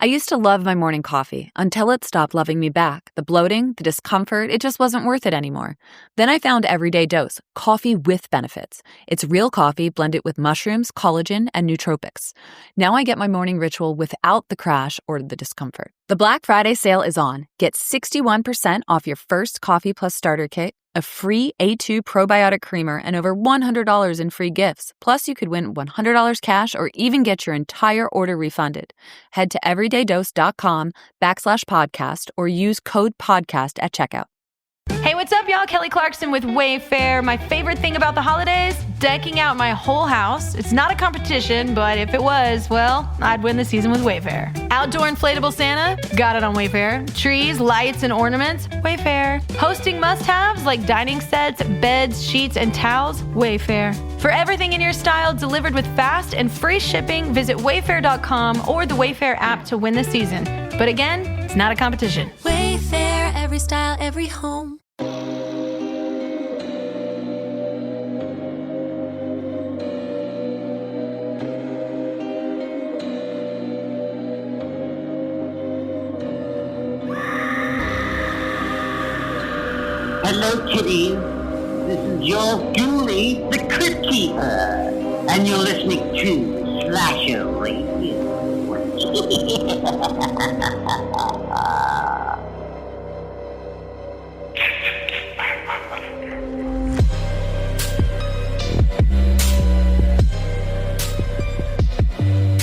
I used to love my morning coffee until it stopped loving me back. The bloating, the discomfort, it just wasn't worth it anymore. Then I found Everyday Dose, coffee with benefits. It's real coffee blended with mushrooms, collagen, and nootropics. Now I get my morning ritual without the crash or the discomfort. The Black Friday sale is on. Get 61% off your first Coffee Plus starter kit, a free A2 probiotic creamer, and over $100 in free gifts. Plus, you could win $100 cash or even get your entire order refunded. Head to everydayDose.com/podcast or use code podcast at checkout. Hey, what's up, y'all? Kelly Clarkson with Wayfair. My favorite thing about the holidays? Decking out my whole house. It's not a competition, but if it was, well, I'd win the season with Wayfair. Outdoor inflatable Santa? Got it on Wayfair. Trees, lights, and ornaments? Wayfair. Hosting must-haves like dining sets, beds, sheets, and towels? Wayfair. For everything in your style delivered with fast and free shipping, visit Wayfair.com or the Wayfair app to win the season. But again, it's not a competition. Wayfair, every style, every home. Hello, kitties. This is your Julie, the Crypt Keeper, and you're listening to Slasher Radio.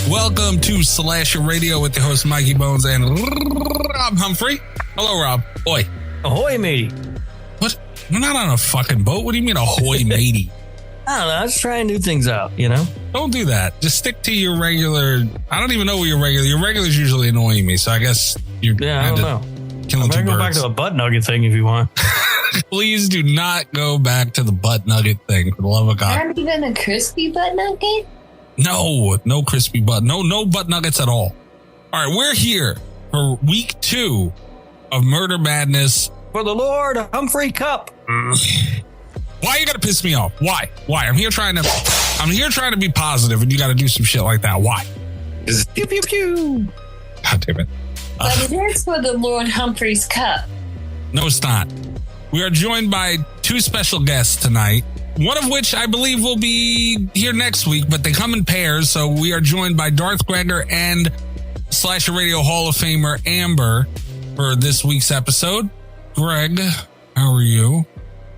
Welcome to Slasher Radio with your host Mikey Bones and Rob Humphrey. Hello, Rob. Oi. Ahoy, matey. What? We're not on a fucking boat. What do you mean, ahoy, matey? I don't know. I was trying new things out, you know? Don't do that. Just stick to your regular. I don't even know what your regular's usually annoying me. So I guess you're I don't know. Killing I'm going to go back to the butt nugget thing if you want. Please do not go back to the butt nugget thing, for the love of God. Not even a crispy butt nugget? No crispy butt. No butt nuggets at all. All right, we're here for week 2 of Murder Madness. For the Lord Humphrey Cup. Why you gotta piss me off? Why? I'm here trying to be positive, and you gotta do some shit like that. Why? Pew pew pew. God damn it. But it is for the Lord Humphrey's Cup. No, it's not. We are joined by 2 special guests tonight, one of which I believe will be here next week, but they come in pairs. So we are joined by Darth, Gregor, and Slasher Radio Hall of Famer Amber for this week's episode. Greg, how are you?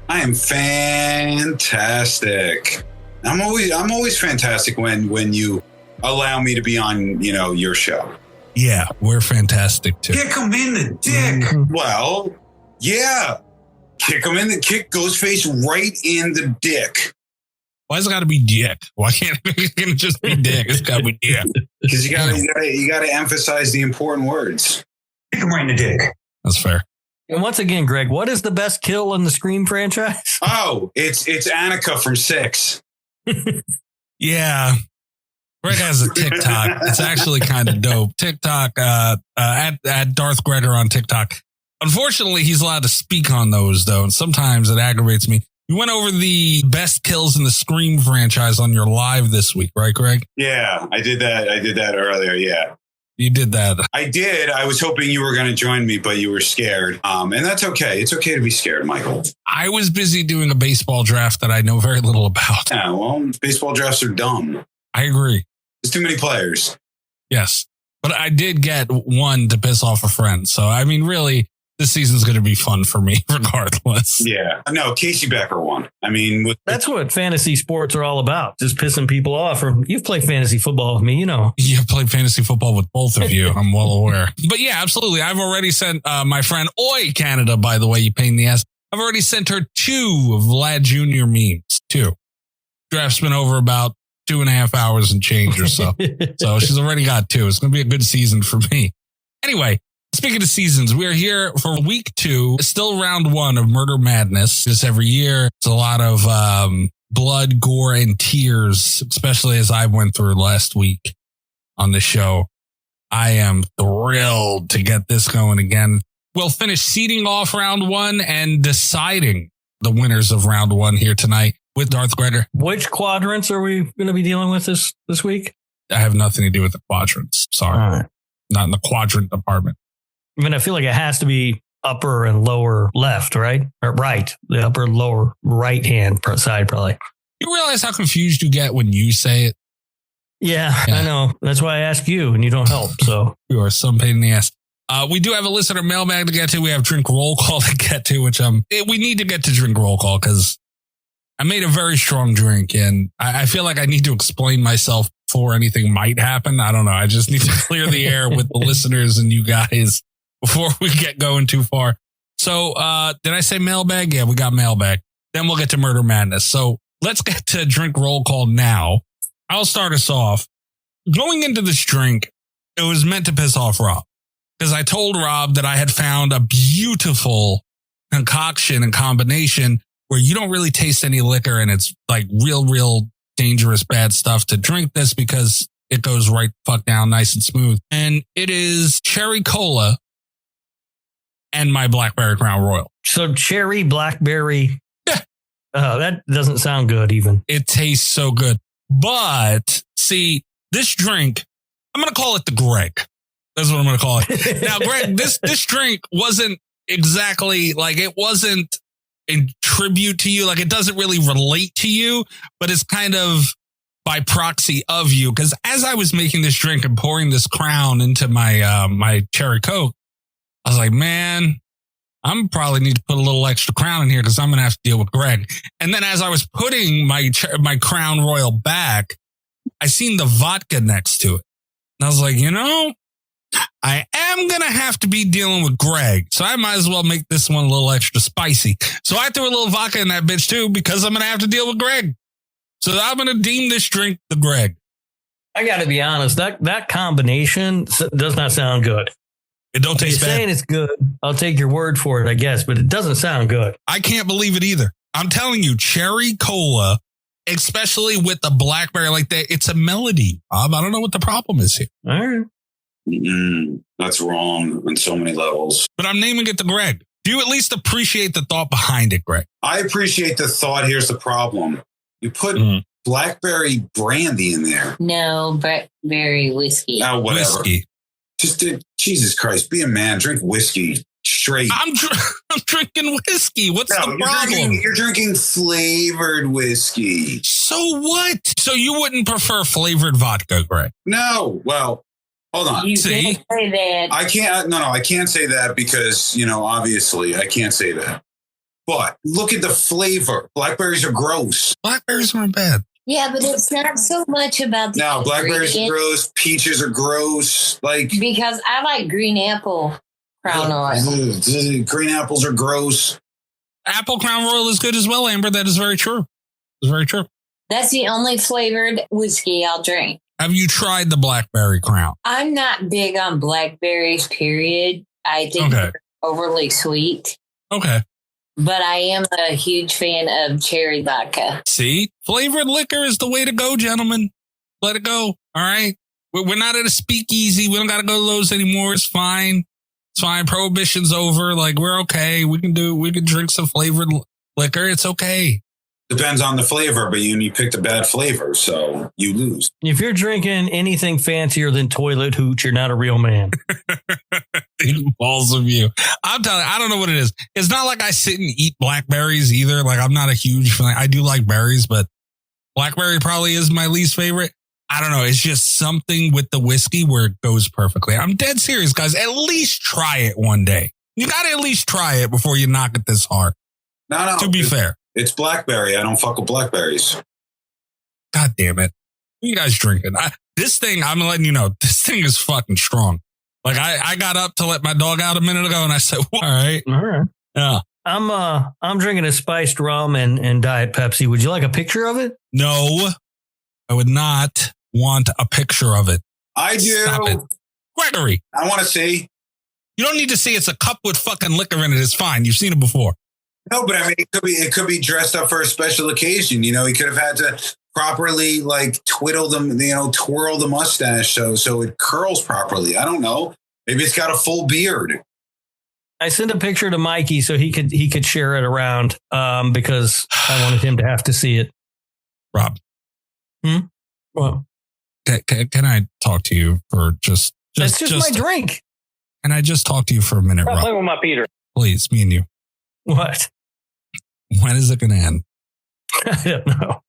I am fantastic. I'm always fantastic when you allow me to be on, your show. Yeah, we're fantastic too. Kick him in the dick. Mm-hmm. Well, yeah. Kick Ghostface right in the dick. Why's it got to be dick? Why can't it just be dick? It's got to be dick. Because you gotta emphasize the important words. Kick him right in the dick. That's fair. And once again, Greg, what is the best kill in the Scream franchise? Oh, it's Annika from 6. Yeah. Greg has a TikTok. It's actually kind of dope. TikTok, at Darth Gregor on TikTok. Unfortunately, he's allowed to speak on those, though, and sometimes it aggravates me. You went over the best kills in the Scream franchise on your live this week, right, Greg? Yeah, I did that earlier, yeah. You did that. I did. I was hoping you were going to join me, but you were scared. And that's okay. It's okay to be scared, Michael. I was busy doing a baseball draft that I know very little about. Yeah, well, baseball drafts are dumb. I agree. There's too many players. Yes. But I did get one to piss off a friend. So, I mean, really, this season's going to be fun for me regardless. Yeah. No, Casey Becker won. I mean, that's what fantasy sports are all about. Just pissing people off. Or you've played fantasy football with me, you know. You've played fantasy football with both of you. I'm well aware. But yeah, absolutely. I've already sent my friend Oi Canada, by the way, you pain in the ass. I've already sent her 2 Vlad Jr. memes. 2. Draft's been over about 2.5 hours and change or so. So she's already got 2. It's going to be a good season for me. Anyway. Speaking of seasons, we are here for week 2, still round 1 of Murder Madness. This every year, it's a lot of blood, gore, and tears, especially as I went through last week on the show. I am thrilled to get this going again. We'll finish seeding off round 1 and deciding the winners of round 1 here tonight with Darth Gregor. Which quadrants are we going to be dealing with this week? I have nothing to do with the quadrants. Sorry. All right. not in the quadrant department. I mean, I feel like it has to be upper and lower left, right? Or right. The upper and lower right hand side, probably. You realize how confused you get when you say it? Yeah, I know. That's why I ask you and you don't help. So you are some pain in the ass. We do have a listener mailbag to get to. We have drink roll call to get to, which we need to get to drink roll call because I made a very strong drink and I feel like I need to explain myself before anything might happen. I don't know. I just need to clear the air with the listeners and you guys before we get going too far. So did I say mailbag? Yeah, we got mailbag. Then we'll get to murder madness. So let's get to drink roll call now. I'll start us off. Going into this drink, it was meant to piss off Rob. Because I told Rob that I had found a beautiful concoction and combination where you don't really taste any liquor and it's like real dangerous bad stuff to drink this because it goes right fuck down nice and smooth. And it is cherry cola and my blackberry Crown Royal. So cherry, blackberry. Yeah. That doesn't sound good even. It tastes so good. But see, this drink, I'm going to call it the Greg. That's what I'm going to call it. Now, Greg, this drink wasn't exactly like it wasn't in tribute to you. Like it doesn't really relate to you, but it's kind of by proxy of you. Because as I was making this drink and pouring this Crown into my my cherry Coke, I was like, man, I'm probably need to put a little extra Crown in here because I'm going to have to deal with Greg. And then as I was putting my Crown Royal back, I seen the vodka next to it. And I was like, I am going to have to be dealing with Greg. So I might as well make this one a little extra spicy. So I threw a little vodka in that bitch too, because I'm going to have to deal with Greg. So I'm going to deem this drink the Greg. I got to be honest. That combination does not sound good. It don't taste bad. You're saying it's good. I'll take your word for it, I guess, but it doesn't sound good. I can't believe it either. I'm telling you, cherry cola, especially with the blackberry like that, it's a melody. I don't know what the problem is here. All right. That's wrong on so many levels. But I'm naming it the Greg. Do you at least appreciate the thought behind it, Greg? I appreciate the thought. Here's the problem. You put blackberry brandy in there. No, blackberry whiskey. Oh, whatever. Whiskey. Just Jesus Christ, be a man. Drink whiskey straight. I'm drinking whiskey. What's the problem? You're drinking flavored whiskey. So what? So you wouldn't prefer flavored vodka, Greg? No. Well, hold on. You can't say that. I can't. No, I can't say that because, obviously I can't say that. But look at the flavor. Blackberries are gross. Blackberries aren't bad. Yeah, but it's not so much about the No, blackberries are gross. Peaches are gross. Because I like green apple Crown Royal. Green apples are gross. Apple Crown Royal is good as well, Amber. That is very true. It's very true. That's the only flavored whiskey I'll drink. Have you tried the blackberry Crown? I'm not big on blackberries, period. I think they're overly sweet. Okay. But I am a huge fan of cherry vodka. See? Flavored liquor is the way to go, gentlemen. Let it go. All right? We're not at a speakeasy. We don't got to go to those anymore. It's fine. It's fine. Prohibition's over. We're okay. We can drink some flavored liquor. It's okay. Depends on the flavor, but you picked a bad flavor, so you lose. If you're drinking anything fancier than toilet hooch, you're not a real man. Balls of you. I'm telling you, I don't know what it is. It's not like I sit and eat blackberries either. I'm not a huge fan. I do like berries, but blackberry probably is my least favorite. I don't know. It's just something with the whiskey where it goes perfectly. I'm dead serious, guys. At least try it one day. You got to at least try it before you knock it this hard. No. To be fair. It's blackberry. I don't fuck with blackberries. God damn it. What are you guys drinking? This thing, I'm letting you know, this thing is fucking strong. I got up to let my dog out a minute ago and I said, all right. Yeah. I'm drinking a spiced rum and Diet Pepsi. Would you like a picture of it? No, I would not want a picture of it. I do. Stop it. Gregory. I want to see. You don't need to see it's a cup with fucking liquor in it. It's fine. You've seen it before. No, but I mean, it could be dressed up for a special occasion. He could have had to properly twirl the mustache so it curls properly. I don't know. Maybe it's got a full beard. I sent a picture to Mikey so he could share it around because I wanted him to have to see it. Rob. Well, can I talk to you for just That's just my drink. And I just talked to you for a minute, I'm Rob. playing with my Peter. Please, me and you. What? When is it going to end? I don't know.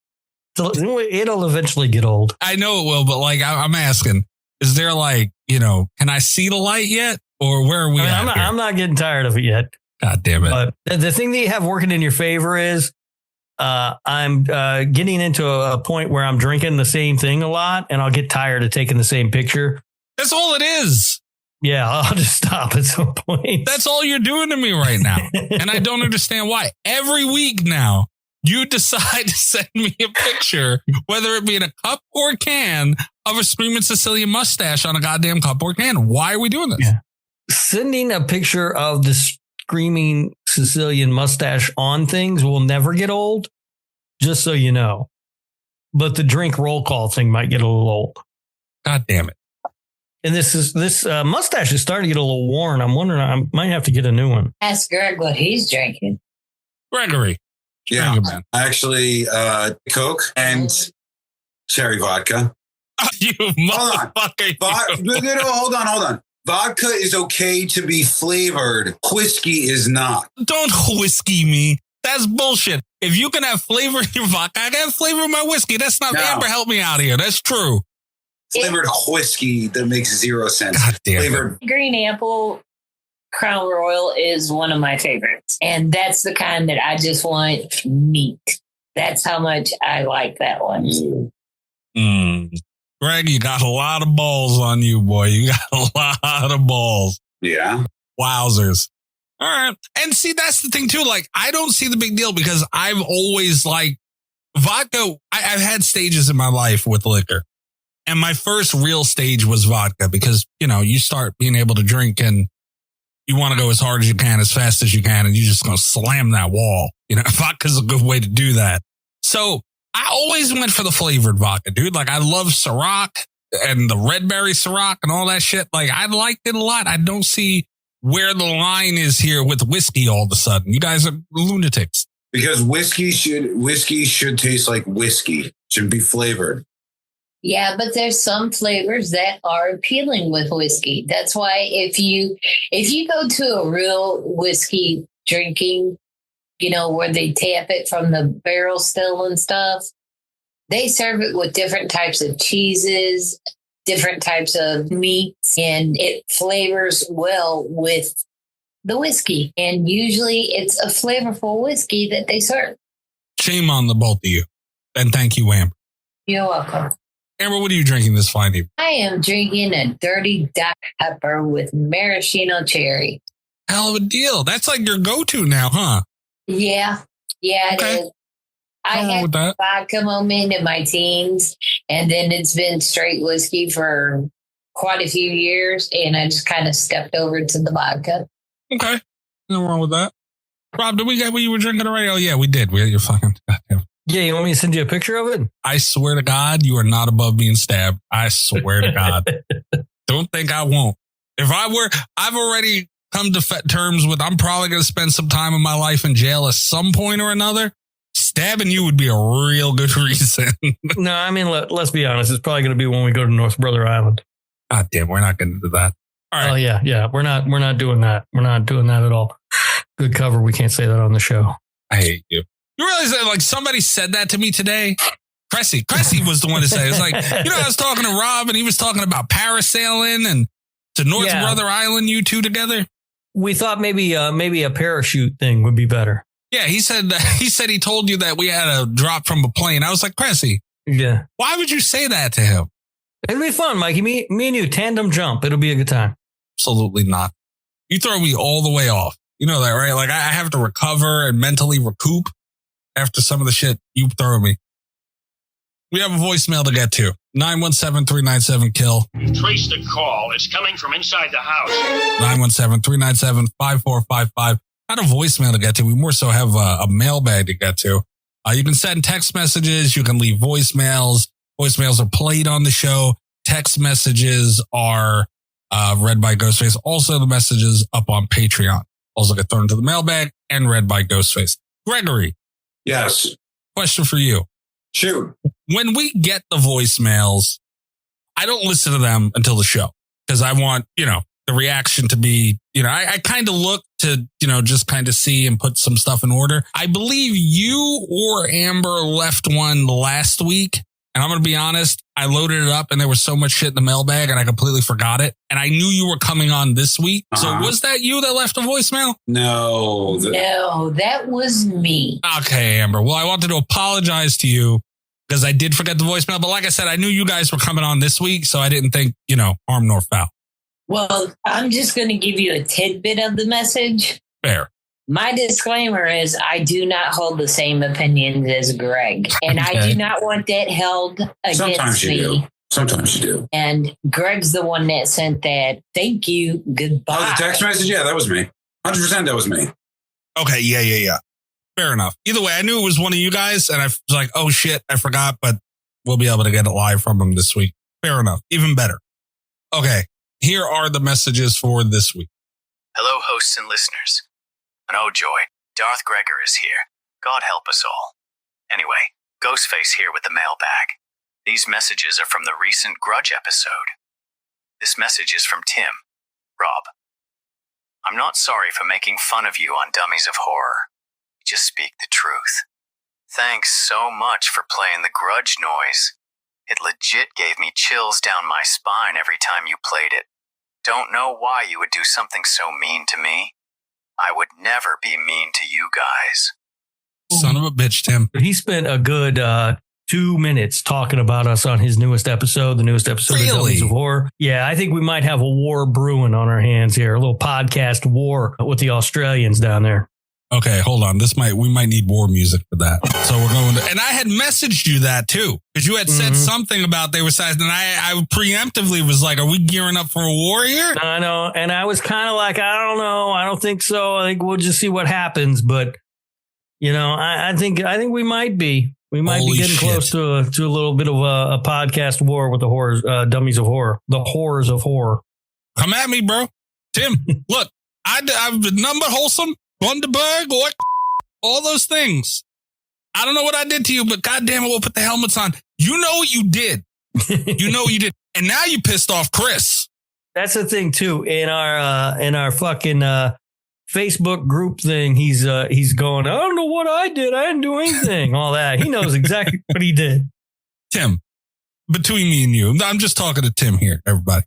It'll eventually get old. I know it will, but like I'm asking, is there like, can I see the light yet? Or where are we at here? I'm not getting tired of it yet. God damn it. But the thing that you have working in your favor is I'm getting into a point where I'm drinking the same thing a lot and I'll get tired of taking the same picture. That's all it is. Yeah, I'll just stop at some point. That's all you're doing to me right now. And I don't understand why. Every week now, you decide to send me a picture, whether it be in a cup or a can, of a Screaming Sicilian mustache on a goddamn cup or can. Why are we doing this? Yeah. Sending a picture of the Screaming Sicilian mustache on things will never get old, just so you know. But the drink roll call thing might get a little old. God damn it. And this mustache is starting to get a little worn. I'm wondering, I might have to get a new one. Ask Greg what he's drinking. Gregory. Yeah, actually, Coke and cherry vodka. You motherfucker. Hold on. Vodka is okay to be flavored. Whiskey is not. Don't whiskey me. That's bullshit. If you can have flavor in your vodka, I can have flavor in my whiskey. That's not. No. Amber, help me out here. That's true. Flavored whiskey that makes zero sense. God damn flavored it. Green Apple Crown Royal is one of my favorites. And that's the kind that I just want neat. That's how much I like that one. Greg, you got a lot of balls on you, boy. You got a lot of balls. Yeah. Wowzers. All right. And see, that's the thing too. Like, I don't see the big deal because I've always like vodka. I've had stages in my life with liquor. And my first real stage was vodka because, you start being able to drink and you want to go as hard as you can, as fast as you can, and you're just going to slam that wall. Vodka's a good way to do that. So I always went for the flavored vodka, dude. Like, I love Ciroc and the red berry Ciroc and all that shit. Like, I liked it a lot. I don't see where the line is here with whiskey all of a sudden. You guys are lunatics. Because whiskey should taste like whiskey. Shouldn't be flavored. Yeah, but there's some flavors that are appealing with whiskey. That's why if you go to a real whiskey drinking, where they tap it from the barrel still and stuff, they serve it with different types of cheeses, different types of meats, and it flavors well with the whiskey. And usually it's a flavorful whiskey that they serve. Shame on the both of you. And thank you, Amber. You're welcome. Amber, what are you drinking this fine evening? I am drinking a dirty Dr. Pepper with maraschino cherry. Hell of a deal. That's like your go-to now, huh? Yeah, it is. I had a vodka moment in my teens, and then it's been straight whiskey for quite a few years, and I just kind of stepped over to the vodka. Okay. Nothing wrong with that. Rob, did we get what you were drinking already? Oh, yeah, we did. We had your fucking... Goddamn. Yeah, you want me to send you a picture of it? I swear to God, you are not above being stabbed. I swear to God. Don't think I won't. If I were, I've already come to terms with, I'm probably going to spend some time in my life in jail at some point or another. Stabbing you would be a real good reason. No, I mean, let's be honest. It's probably going to be when we go to North Brother Island. God damn, we're not getting into that. All right. Oh, yeah. We're not doing that. We're not doing that at all. Good cover. We can't say that on the show. I hate you. You realize that like somebody said that to me today? Cressy was the one to say it. It's like, I was talking to Rob and he was talking about parasailing and to North Brother Island, you two together. We thought maybe a parachute thing would be better. Yeah, he said he told you that we had a drop from a plane. I was like, Cressy, yeah. Why would you say that to him? It'll be fun, Mikey. Me and you, tandem jump. It'll be a good time. Absolutely not. You throw me all the way off. You know that, right? Like I have to recover and mentally recoup after some of the shit you throw me. We have a voicemail to get to. 917-397-KILL. Trace the call. It's coming from inside the house. 917-397-5455. Not a voicemail to get to. We more so have a mailbag to get to. You can send text messages. You can leave voicemails. Voicemails are played on the show. Text messages are read by Ghostface. Also, the messages up on Patreon also get thrown into the mailbag and read by Ghostface. Gregory. Yes. Question for you. Shoot. When we get the voicemails, I don't listen to them until the show because I want, the reaction to be, I kind of look to, just kind of see and put some stuff in order. I believe you or Amber left one last week. And I'm going to be honest, I loaded it up and there was so much shit in the mailbag and I completely forgot it. And I knew you were coming on this week. So was that you that left a voicemail? No. No, that was me. Okay, Amber. Well, I wanted to apologize to you because I did forget the voicemail. But like I said, I knew you guys were coming on this week. So I didn't think, harm nor foul. Well, I'm just going to give you a tidbit of the message. Fair. My disclaimer is I do not hold the same opinions as Greg, and Okay. I do not want that held against me. Sometimes you do. And Greg's the one that sent that. Thank you. Goodbye. Oh, the text message? Yeah, that was me. 100% that was me. Okay. Yeah. Fair enough. Either way, I knew it was one of you guys and I was like, oh shit, I forgot, but we'll be able to get it live from him this week. Fair enough. Even better. Okay. Here are the messages for this week. Hello, hosts and listeners. And oh joy, Darth Gregor is here. God help us all. Anyway, Ghostface here with the mailbag. These messages are from the recent Grudge episode. This message is from Tim. Rob. I'm not sorry for making fun of you on Dummies of Horror. Just speak the truth. Thanks so much for playing the Grudge noise. It legit gave me chills down my spine every time you played it. Don't know why you would do something so mean to me. I would never be mean to you guys. Son of a bitch, Tim. He spent a good 2 minutes talking about us on his newest episode, the newest episode of Dummies of Horror. Yeah, I think we might have a war brewing on our hands here, a little podcast war with the Australians down there. Okay, hold on. We might need war music for that. So we're going to, and I had messaged you that too, because you had said something about they were sized, and I preemptively was like, are we gearing up for a war here? I know. And I was kind of like, I don't know. I don't think so. I think we'll just see what happens. But, I think we might be. We might Holy be getting shit. close to a little bit of a podcast war with the horrors, Dummies of Horror, the horrors of horror. Come at me, bro. Tim, look, I've been nothing but wholesome. Bundaberg, all those things. I don't know what I did to you, but goddamn it, we'll put the helmets on. You know what you did. And now you pissed off Chris. That's the thing too. In our fucking Facebook group thing, he's going, I don't know what I did. I didn't do anything. All that. He knows exactly what he did. Tim, between me and you, I'm just talking to Tim here, everybody.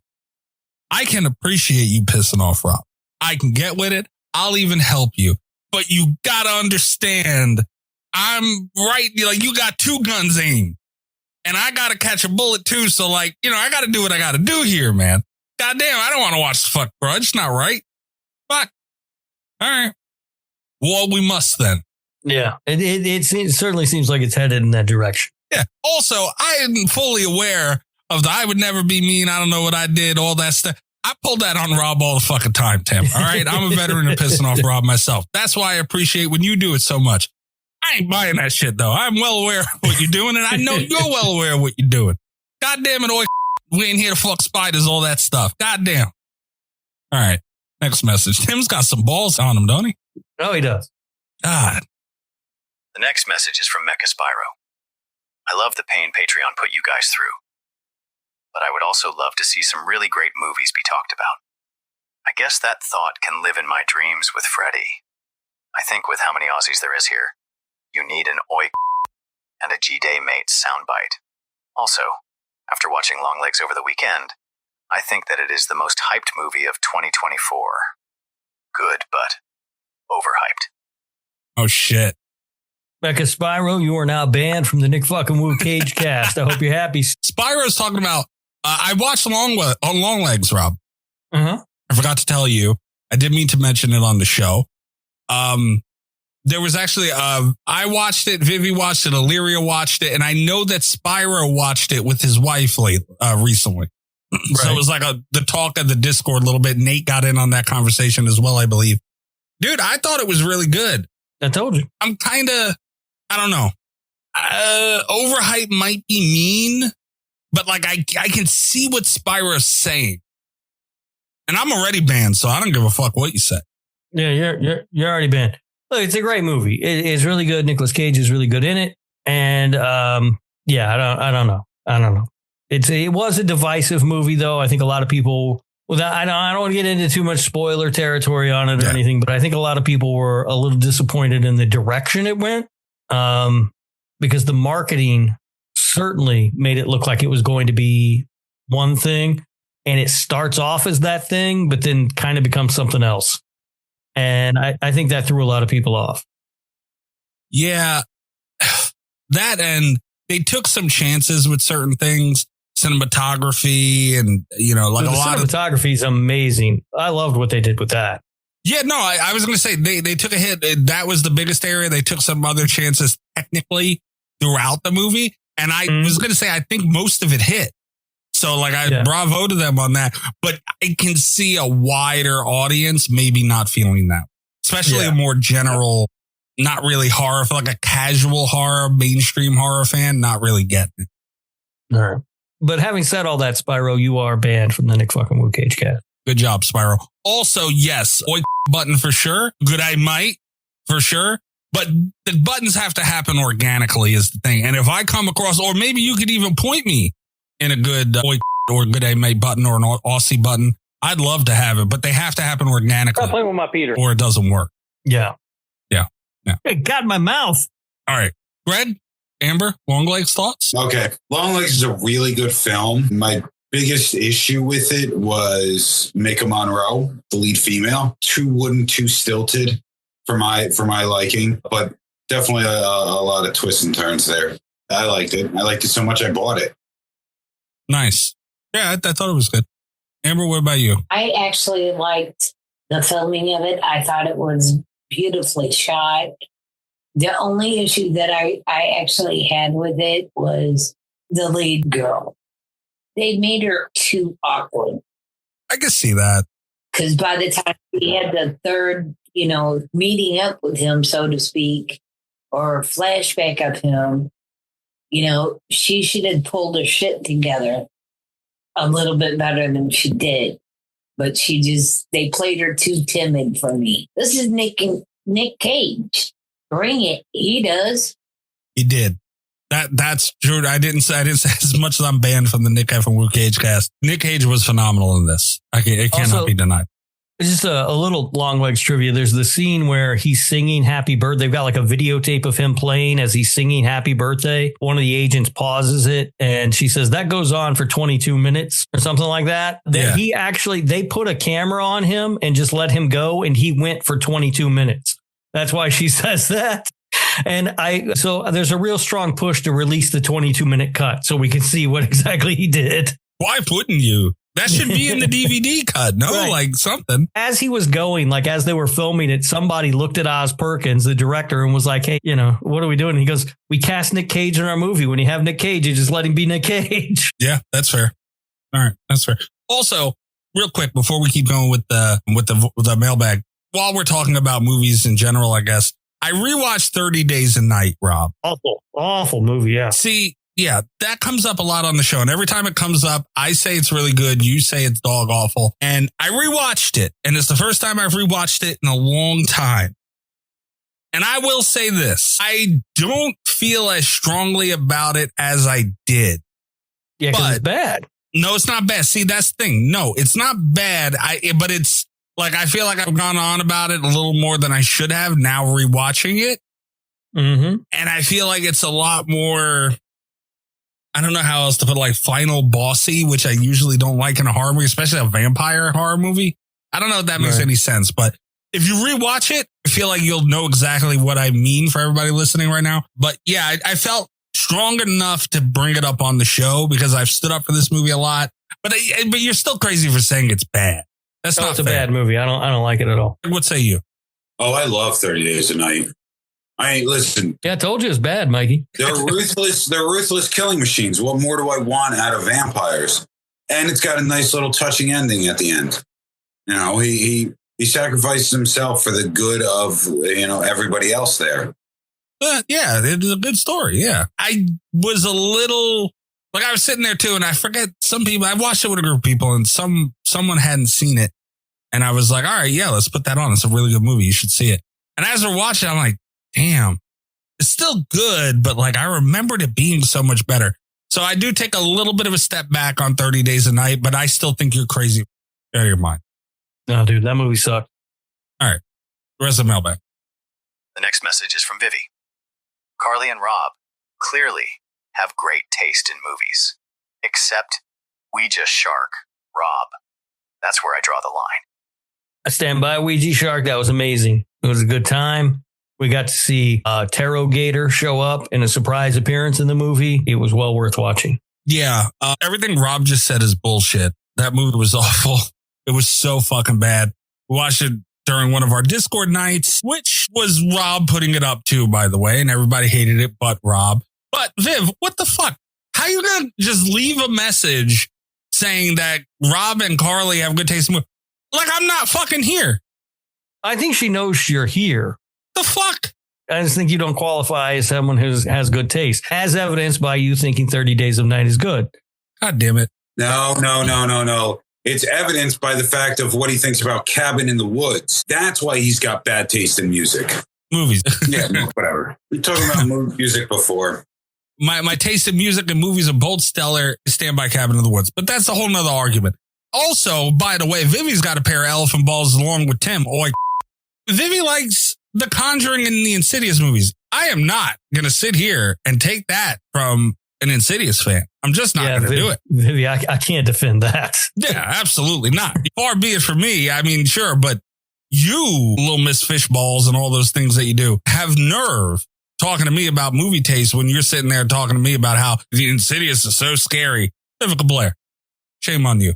I can appreciate you pissing off Rob. I can get with it. I'll even help you. But you got to understand, I'm right. Like, you got two guns aimed. And I got to catch a bullet too. So, I got to do what I got to do here, man. Goddamn, I don't want to watch the fuck Grudge. It's not right. Fuck. All right. Well, we must then. Yeah. It certainly seems like it's headed in that direction. Yeah. Also, I am fully aware of the I would never be mean. I don't know what I did, all that stuff. I pulled that on Rob all the fucking time, Tim. All right. I'm a veteran of pissing off Rob myself. That's why I appreciate when you do it so much. I ain't buying that shit, though. I'm well aware of what you're doing, and I know you're well aware of what you're doing. God damn it, oi. We ain't here to fuck spiders, all that stuff. God damn. All right. Next message. Tim's got some balls on him, don't he? Oh, he does. God. The next message is from Mecha Spyro. I love the pain Patreon put you guys through. But I would also love to see some really great movies be talked about. I guess that thought can live in my dreams with Freddy. I think with how many Aussies there is here, you need an oi and a G-Day mate soundbite. Also, after watching Longlegs over the weekend, I think that it is the most hyped movie of 2024. Good, but overhyped. Oh, shit. Mecha Spyro, you are now banned from the Nick fucking Woo Cage cast. I hope you're happy. Spyro's talking about, I watched Longlegs, Rob. Uh-huh. I forgot to tell you. I did mean to mention it on the show. There was actually, I watched it, Vivi watched it, Illyria watched it, and I know that Spyro watched it with his wife recently. Right. So it was like the talk of the Discord a little bit. Nate got in on that conversation as well, I believe. Dude, I thought it was really good. I told you. I'm kind of, I don't know. Overhype might be mean, but I can see what Spyro's saying. And I'm already banned, so I don't give a fuck what you say. Yeah, you're already banned. Look, it's a great movie. It's really good. Nicolas Cage is really good in it. And I don't know. It was a divisive movie, though. I think a lot of people Well, I don't want to get into too much spoiler territory on it or anything, but I think a lot of people were a little disappointed in the direction it went, because the marketing certainly made it look like it was going to be one thing, and it starts off as that thing, but then kind of becomes something else. And I think that threw a lot of people off. Yeah, that, and they took some chances with certain things. Cinematography and, like a lot of cinematography is amazing. I loved what they did with that. Yeah, no, I was going to say they took a hit. That was the biggest area. They took some other chances technically throughout the movie. And I was going to say, I think most of it hit. So bravo to them on that. But I can see a wider audience maybe not feeling that, especially a more general, not really horror, like a casual horror, mainstream horror fan, not really getting it. All right. But having said all that, Spyro, you are banned from the Nick fucking Wu Cage cast. Good job, Spyro. Also, yes, oi button for sure. Good I might for sure. But the buttons have to happen organically is the thing. And if I come across, or maybe you could even point me in a good oi or good I might button or an Aussie button, I'd love to have it. But they have to happen organically. I'm playing with my Peter. Or it doesn't work. Yeah. Yeah. It got in my mouth. All right. Greg? Amber, Longlegs thoughts? Okay. Longlegs is a really good film. My biggest issue with it was Mika Monroe, the lead female. Too wooden, too stilted for my liking, but definitely a lot of twists and turns there. I liked it. I liked it so much I bought it. Nice. Yeah, I thought it was good. Amber, what about you? I actually liked the filming of it. I thought it was beautifully shot. The only issue that I actually had with it was the lead girl. They made her too awkward. I can see that. Because by the time we had the third, meeting up with him, so to speak, or flashback of him, she should have pulled her shit together a little bit better than she did. But they played her too timid for me. This is Nick Cage. Bring it. He does. He did. That's true. I didn't say as much as I'm banned from the Nick F. and Wu Cage cast. Nick Cage was phenomenal in this. It cannot be denied. Just a little Longlegs trivia. There's the scene where he's singing Happy Birthday. They've got like a videotape of him playing as he's singing Happy Birthday. One of the agents pauses it and she says that goes on for 22 minutes or something like that. Then they put a camera on him and just let him go. And he went for 22 minutes. That's why she says that. And so there's a real strong push to release the 22-minute cut so we can see what exactly he did. Why wouldn't you? That should be in the DVD cut. No, right. Like something. As he was going, like as they were filming it, somebody looked at Oz Perkins, the director, and was like, hey, what are we doing? And he goes, we cast Nick Cage in our movie. When you have Nick Cage, you just let him be Nick Cage. Yeah, that's fair. All right. That's fair. Also, real quick, before we keep going with the mailbag, while we're talking about movies in general, I guess, I rewatched 30 Days a Night, Rob. Awful movie, yeah. See, yeah, that comes up a lot on the show. And every time it comes up, I say it's really good. You say it's dog awful. And I rewatched it. And it's the first time I've rewatched it in a long time. And I will say this. I don't feel as strongly about it as I did. Yeah, because it's bad. No, it's not bad. See, that's the thing. No, it's not bad. But it's like, I feel like I've gone on about it a little more than I should have now rewatching it. Mm-hmm. And I feel like it's a lot more, I don't know how else to put it, like final bossy, which I usually don't like in a horror movie, especially a vampire horror movie. I don't know if that makes any sense, but if you rewatch it, I feel like you'll know exactly what I mean for everybody listening right now. But yeah, I felt strong enough to bring it up on the show because I've stood up for this movie a lot, but you're still crazy for saying it's bad. That's not a bad movie. I don't like it at all. What say you? Oh, I love 30 Days a Night. Listen. Yeah, I told you it's bad, Mikey. They're ruthless. They're ruthless killing machines. What more do I want out of vampires? And it's got a nice little touching ending at the end. He sacrifices himself for the good of, everybody else there. Yeah, it's a good story. Yeah. I was a little, like I was sitting there too, and I forget some people, I watched it with a group of people and someone hadn't seen it. And I was like, all right, yeah, let's put that on. It's a really good movie. You should see it. And as we're watching, I'm like, damn, it's still good, but like I remembered it being so much better. So I do take a little bit of a step back on 30 Days a Night, but I still think you're crazy. Out of your mind. No, dude, that movie sucked. All right. The rest of the mailbag. The next message is from Vivi. Carly and Rob clearly have great taste in movies. Except Ouija Shark, Rob. That's where I draw the line. I stand by Ouija Shark. That was amazing. It was a good time. We got to see Tarot Gator show up in a surprise appearance in the movie. It was well worth watching. Yeah. Everything Rob just said is bullshit. That movie was awful. It was so fucking bad. We watched it during one of our Discord nights, which was Rob putting it up too, by the way, and everybody hated it but Rob. But Viv, what the fuck? How you gonna just leave a message saying that Rob and Carly have good taste in movies? Like I'm not fucking here. I think she knows you're here. The fuck? I just think you don't qualify as someone who has good taste, as evidenced by you thinking 30 Days of Night is good. God damn it. No. It's evidenced by the fact of what he thinks about Cabin in the Woods. That's why he's got bad taste in music. Movies. Yeah, whatever. We're talking about music before. My taste in music and movies are both stellar. Stand by Cabin in the Woods. But that's a whole nother argument. Also, by the way, Vivi's got a pair of elephant balls along with Tim. Vivi likes The Conjuring and the Insidious movies. I am not going to sit here and take that from an Insidious fan. I'm just not going to do it. Vivi, I can't defend that. Yeah, absolutely not. Far be it from me. I mean, sure, but you, Little Miss Fishballs and all those things that you do, have nerve talking to me about movie taste when you're sitting there talking to me about how the Insidious is so scary. Vivica Blair, shame on you.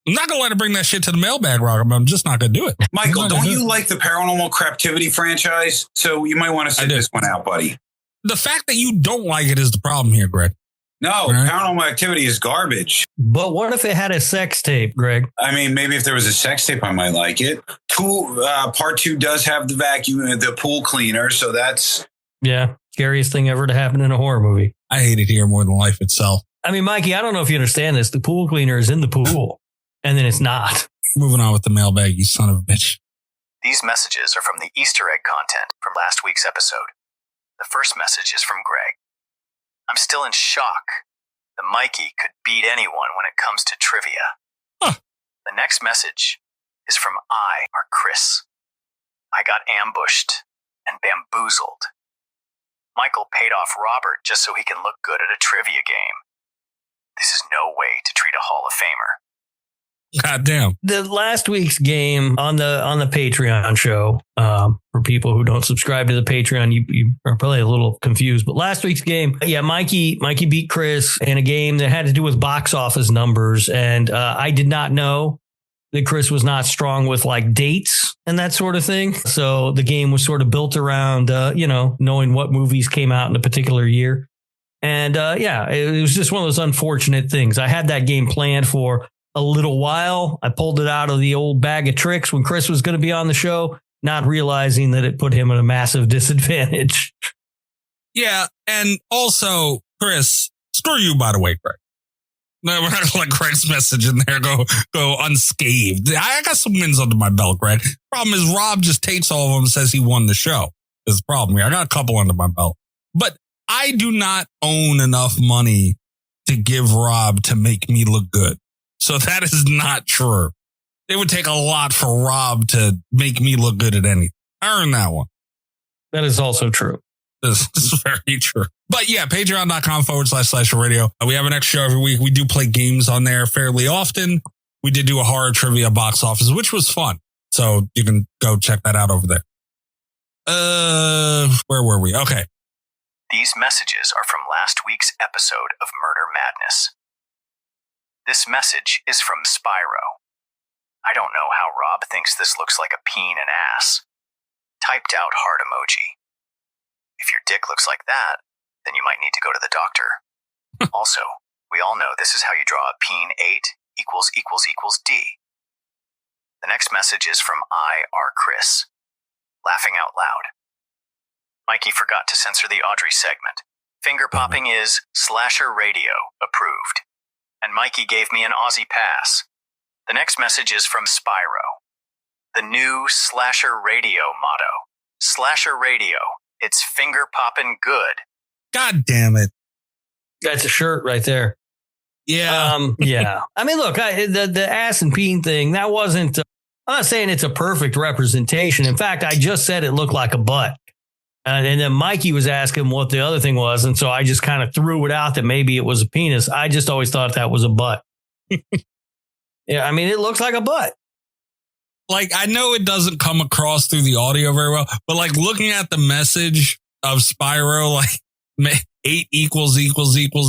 I'm not going to let her bring that shit to the mailbag, Rock. I'm just not going to do it. Michael, don't you like the Paranormal Craptivity franchise? So you might want to sit this one out, buddy. The fact that you don't like it is the problem here, Greg. No, right? Paranormal Activity is garbage. But what if it had a sex tape, Greg? I mean, maybe if there was a sex tape, I might like it. Part 2 does have the vacuum, the pool cleaner. So that's... Yeah, scariest thing ever to happen in a horror movie. I hate it here more than life itself. I mean, Mikey, I don't know if you understand this. The pool cleaner is in the pool, and then it's not. Moving on with the mailbag, you son of a bitch. These messages are from the Easter egg content from last week's episode. The first message is from Greg. I'm still in shock that Mikey could beat anyone when it comes to trivia. Huh. The next message is from EyeRChris. I got ambushed and bamboozled. Michael paid off Robert just so he can look good at a trivia game. This is no way to treat a Hall of Famer. God damn. The last week's game on the Patreon show, for people who don't subscribe to the Patreon, you are probably a little confused. But last week's game, yeah, Mikey beat Chris in a game that had to do with box office numbers. And I did not know that Chris was not strong with like dates and that sort of thing. So the game was sort of built around, knowing what movies came out in a particular year. And it was just one of those unfortunate things. I had that game planned for a little while. I pulled it out of the old bag of tricks when Chris was going to be on the show, not realizing that it put him at a massive disadvantage. Yeah. And also, Chris, screw you, by the way, Greg. No, we're not going to let Greg's message in there go unscathed. I got some wins under my belt, Greg. Problem is, Rob just tapes all of them and says he won the show. There's a problem here. I got a couple under my belt. But I do not own enough money to give Rob to make me look good. So that is not true. It would take a lot for Rob to make me look good at anything. I earned that one. That is also true. This is very true. But yeah, patreon.com/radio. We have an extra show every week. We do play games on there fairly often. We did do a horror trivia box office, which was fun. So you can go check that out over there. Where were we? Okay. These messages are from last week's episode of Murder Madness. This message is from Spyro. I don't know how Rob thinks this looks like a peen and ass. Typed out heart emoji. If your dick looks like that, then you might need to go to the doctor. Also, we all know this is how you draw a peen 8 == D. The next message is from EyeRChris. Laughing out loud. Mikey forgot to censor the Audrey segment. Finger popping is Slasher Radio approved. And Mikey gave me an Aussie pass. The next message is from Spyro. The new Slasher Radio motto. Slasher Radio. It's finger poppin' good. God damn it. That's a shirt right there. Yeah. Yeah. I mean, look, the ass and peen thing, that wasn't, I'm not saying it's a perfect representation. In fact, I just said it looked like a butt. And then Mikey was asking what the other thing was. And so I just kind of threw it out that maybe it was a penis. I just always thought that was a butt. Yeah. I mean, it looks like a butt. Like, I know it doesn't come across through the audio very well, but like looking at the message of Spyro, like 8 equals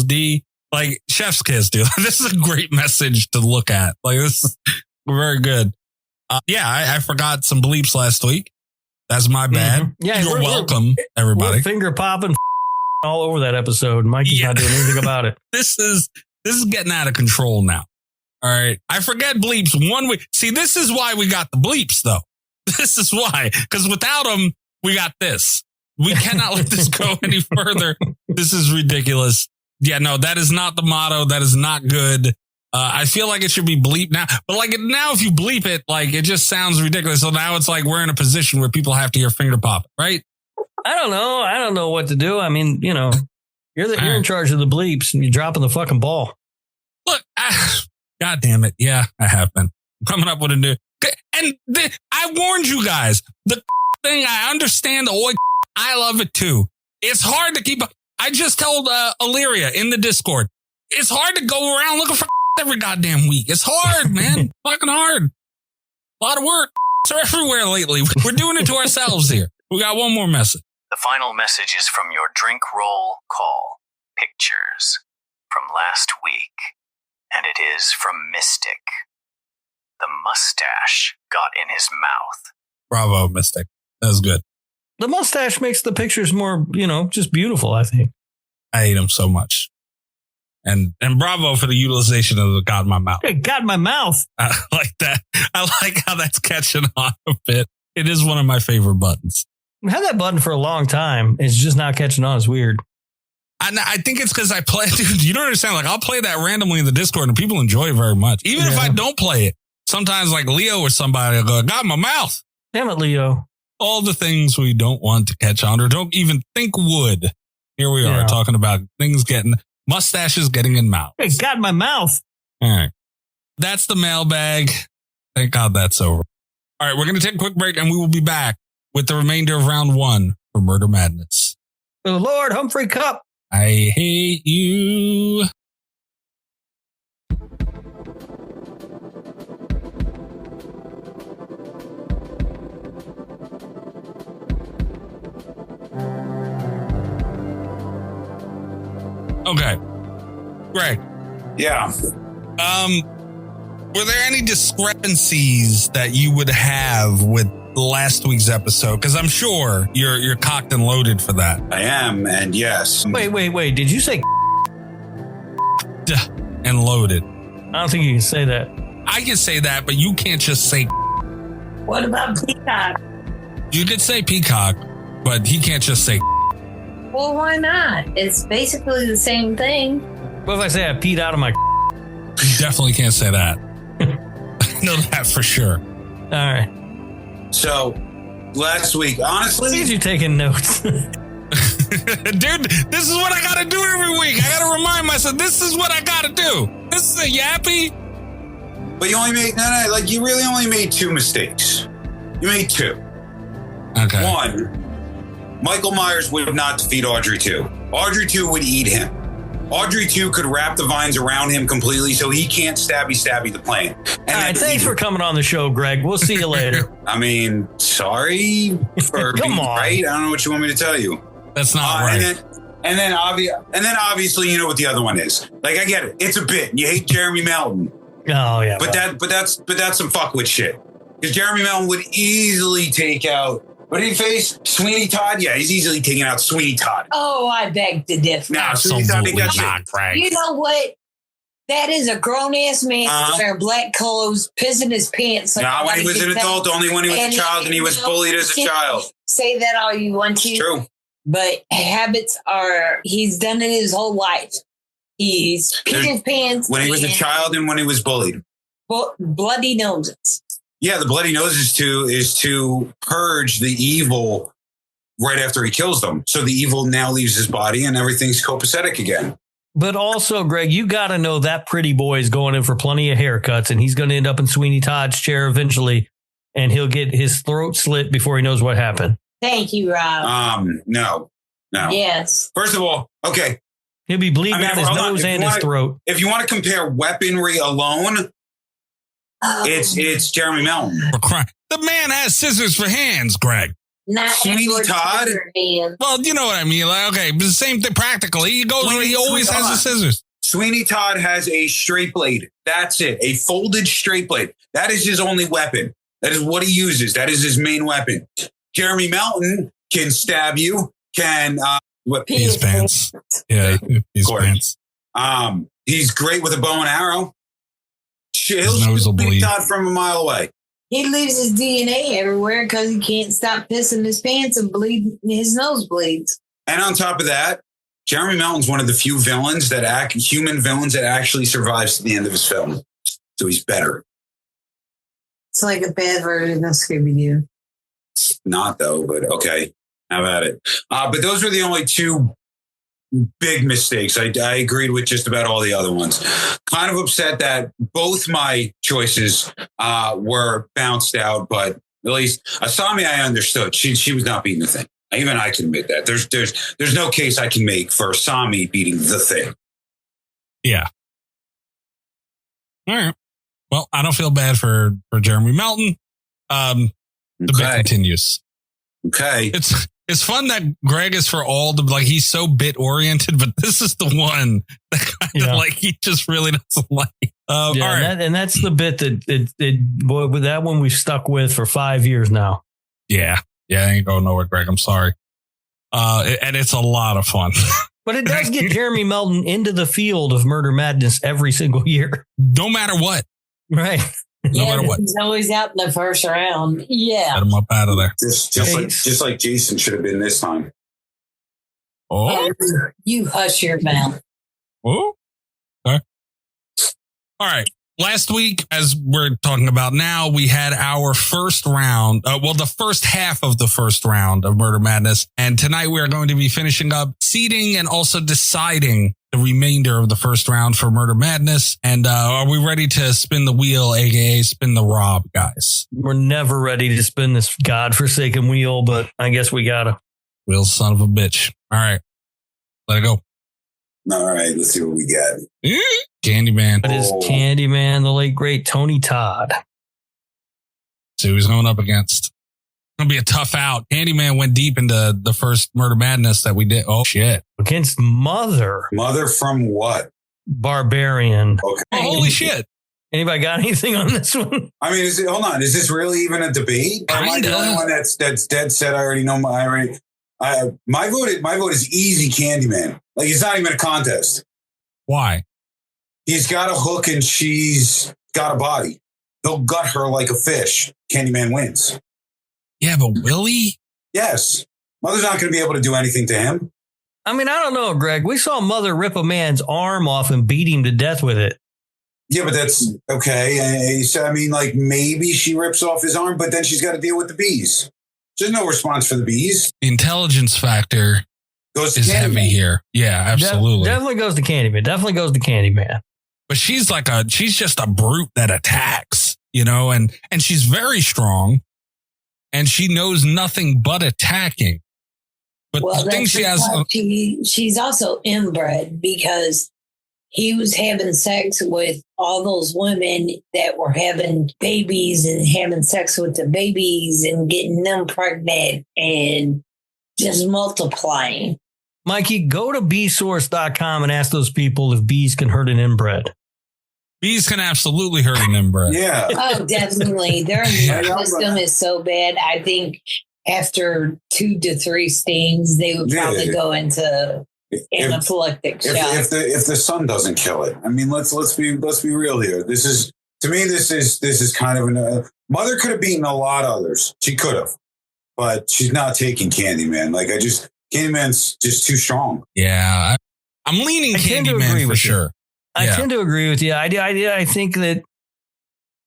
D, like chef's kiss, dude. This is a great message to look at. Like, this is very good. I forgot some bleeps last week. That's my bad. Mm-hmm. Yeah, you're welcome, everybody. We're finger popping all over that episode. Mikey's not doing anything about it. This is getting out of control now. All right. I forget bleeps 1 week. See, this is why we got the bleeps, though. This is why. Because without them, we got this. We cannot let this go any further. This is ridiculous. Yeah, no, that is not the motto. That is not good. I feel like it should be bleep now. But like now, if you bleep it, like it just sounds ridiculous. So now it's like we're in a position where people have to hear finger pop, right? I don't know. I don't know what to do. I mean, you know, you're in charge of the bleeps and you're dropping the fucking ball. Look, God damn it. Yeah, I have been. I'm coming up with a new. And I warned you guys. The thing, I understand the oi. I love it too. It's hard to keep up. I just told Illyria in the Discord. It's hard to go around looking for every goddamn week. It's hard, man. Fucking hard. A lot of work. Are everywhere lately. We're doing it to ourselves here. We got one more message. The final message is from your drink roll call pictures from last week. And it is from Mystic. The mustache got in his mouth. Bravo, Mystic. That was good. The mustache makes the pictures more, just beautiful, I think. I hate him so much. And bravo for the utilization of the got in my mouth. It got in my mouth. I like that. I like how that's catching on a bit. It is one of my favorite buttons. I had that button for a long time. It's just not catching on. It's weird. I think it's because I play, dude, you don't understand. Like, I'll play that randomly in the Discord and people enjoy it very much. Even if I don't play it, sometimes like Leo or somebody will go, got in my mouth. Damn it, Leo. All the things we don't want to catch on or don't even think would. Here we are talking about things mustaches getting in mouth. It got in my mouth. All right. That's the mailbag. Thank God that's over. All right. We're going to take a quick break and we will be back with the remainder of round 1 for Murder Madness. For the Lord Humphrey Cup. I hate you. Okay. Greg. Yeah. Were there any discrepancies that you would have with last week's episode? Because I'm sure you're cocked and loaded for that. I am, and yes. Wait. Did you say and loaded? I don't think you can say that. I can say that, but you can't just say. What about peacock? You could say peacock, but he can't just say. Well, why not? It's basically the same thing. What if I say I peed out of my? You definitely can't say that. I know that for sure. All right. So, last week, honestly... Please, you're taking notes. Dude, this is what I got to do every week. I got to remind myself, this is what I got to do. This is a yappy. But you only made... No, like, you really only made 2 mistakes. You made 2. Okay. 1, Michael Myers would not defeat Audrey 2. Audrey 2 would eat him. Audrey 2 could wrap the vines around him completely so he can't stabby the plane. And all right, thanks for coming on the show, Greg. We'll see you later. I mean, sorry for being right. I don't know what you want me to tell you. That's not right. And then obviously, you know what the other one is. Like, I get it. It's a bit. You hate Jeremy Melton. Oh, yeah. But that's some fuckwit shit. Because Jeremy Melton would easily take out... What did he face? Sweeney Todd? Yeah, he's easily taking out Sweeney Todd. Oh, I beg to differ. No, Sweeney Todd ain't got shit. You know what? That is a grown-ass man wearing black clothes, pissing his pants. Like when he was an adult, only when he was a child, and he was bullied as a child. Say that all you want to. It's true. But habits he's done it his whole life. He's pissed his pants. When he was a child and when he was bullied. Bloody noses. Yeah, the bloody noses is to purge the evil right after he kills them. So the evil now leaves his body and everything's copacetic again. But also, Greg, you got to know that pretty boy is going in for plenty of haircuts, and he's going to end up in Sweeney Todd's chair eventually, and he'll get his throat slit before he knows what happened. Thank you, Rob. No. Yes. First of all, okay. He'll be bleeding out his nose and his throat. If you want to compare weaponry alone, it's Jeremy Melton. The man has scissors for hands, Greg. Not Sweeney Todd? Well, you know what I mean. Like, okay, but the same thing practically. He goes where he always has the scissors. Sweeney Todd has a straight blade. That's it. A folded straight blade. That is his only weapon. That is what he uses. That is his main weapon. Jeremy Melton can stab you, can his pants. Yeah, his pants. He's great with a bow and arrow. He'll nose will bleed. Todd from a mile away. He leaves his DNA everywhere because he can't stop pissing his pants and bleeding. His nose bleeds. And on top of that, Jeremy Melton's one of the few villains human villains that actually survives to the end of his film. So he's better. It's like a bad version of Scooby-Doo. Not though, but okay. How about it? But those were the only two big mistakes. I agreed with just about all the other ones. Kind of upset that both my choices were bounced out, but at least Asami I understood. She was not beating the Thing. Even I can admit that. There's no case I can make for Asami beating the Thing. Yeah. All right. Well, I don't feel bad for Jeremy Melton. The bit continues. Okay. It's fun that Greg is for all the, like, he's so bit oriented, but this is the one that kind of like he just really doesn't like. All right. And that's the bit that one we've stuck with for 5 years now. Yeah. Yeah. I ain't going nowhere, Greg. I'm sorry. And it's a lot of fun. But it does get Jeremy Melton into the field of Murder Madness every single year. No matter what. Right. No matter what. He's always out in the first round. Yeah. Get him up out of there. Just like Jason should have been this time. Oh. You hush your mouth. Oh. Okay. All right. Last week, as we're talking about now, we had our first round. The first half of the first round of Murder Madness. And tonight we are going to be finishing up seeding and also deciding the remainder of the first round for Murder Madness. And are we ready to spin the wheel, aka spin the Rob, guys? We're never ready to spin this godforsaken wheel, but I guess we gotta. Wheel, son of a bitch. All right. Let it go. All right, let's see what we got. Candyman. That is Candyman, the late, great Tony Todd. See who he's going up against. It's going to be a tough out. Candyman went deep into the first Murder Madness that we did. Oh, shit. Against Mother. Mother from what? Barbarian. Okay. Oh, holy shit. Anybody got anything on this one? I mean, hold on. Is this really even a debate? Am I the only one that's dead set? I already know my vote is easy Candyman. Like, it's not even a contest. Why? He's got a hook and she's got a body. He'll gut her like a fish. Candyman wins. Yeah, but will he? Yes. Mother's not going to be able to do anything to him. I mean, I don't know, Greg. We saw Mother rip a man's arm off and beat him to death with it. Yeah, but that's okay. So, I mean, like, maybe she rips off his arm, but then she's got to deal with the bees. There's no response for the bees. Intelligence factor is heavy here. Yeah, absolutely. Definitely goes to Candyman. But she's just a brute that attacks, and she's very strong and she knows nothing but attacking. But the thing she has, she's also inbred because he was having sex with all those women that were having babies and having sex with the babies and getting them pregnant and just multiplying. Mikey, go to beesource.com and ask those people if bees can hurt an inbred. Bees can absolutely hurt an inbred. Yeah. Oh, definitely. Their immune system is so bad. I think after 2 to 3 stings, they would probably go into anaphylactic shock. If the sun doesn't kill it. I mean, let's be real here. This is kind of Mother could have beaten a lot of others. She could have, but she's not taking Candyman. Candyman's just too strong. Yeah, I'm leaning Candyman for sure. I tend to agree with you. I think that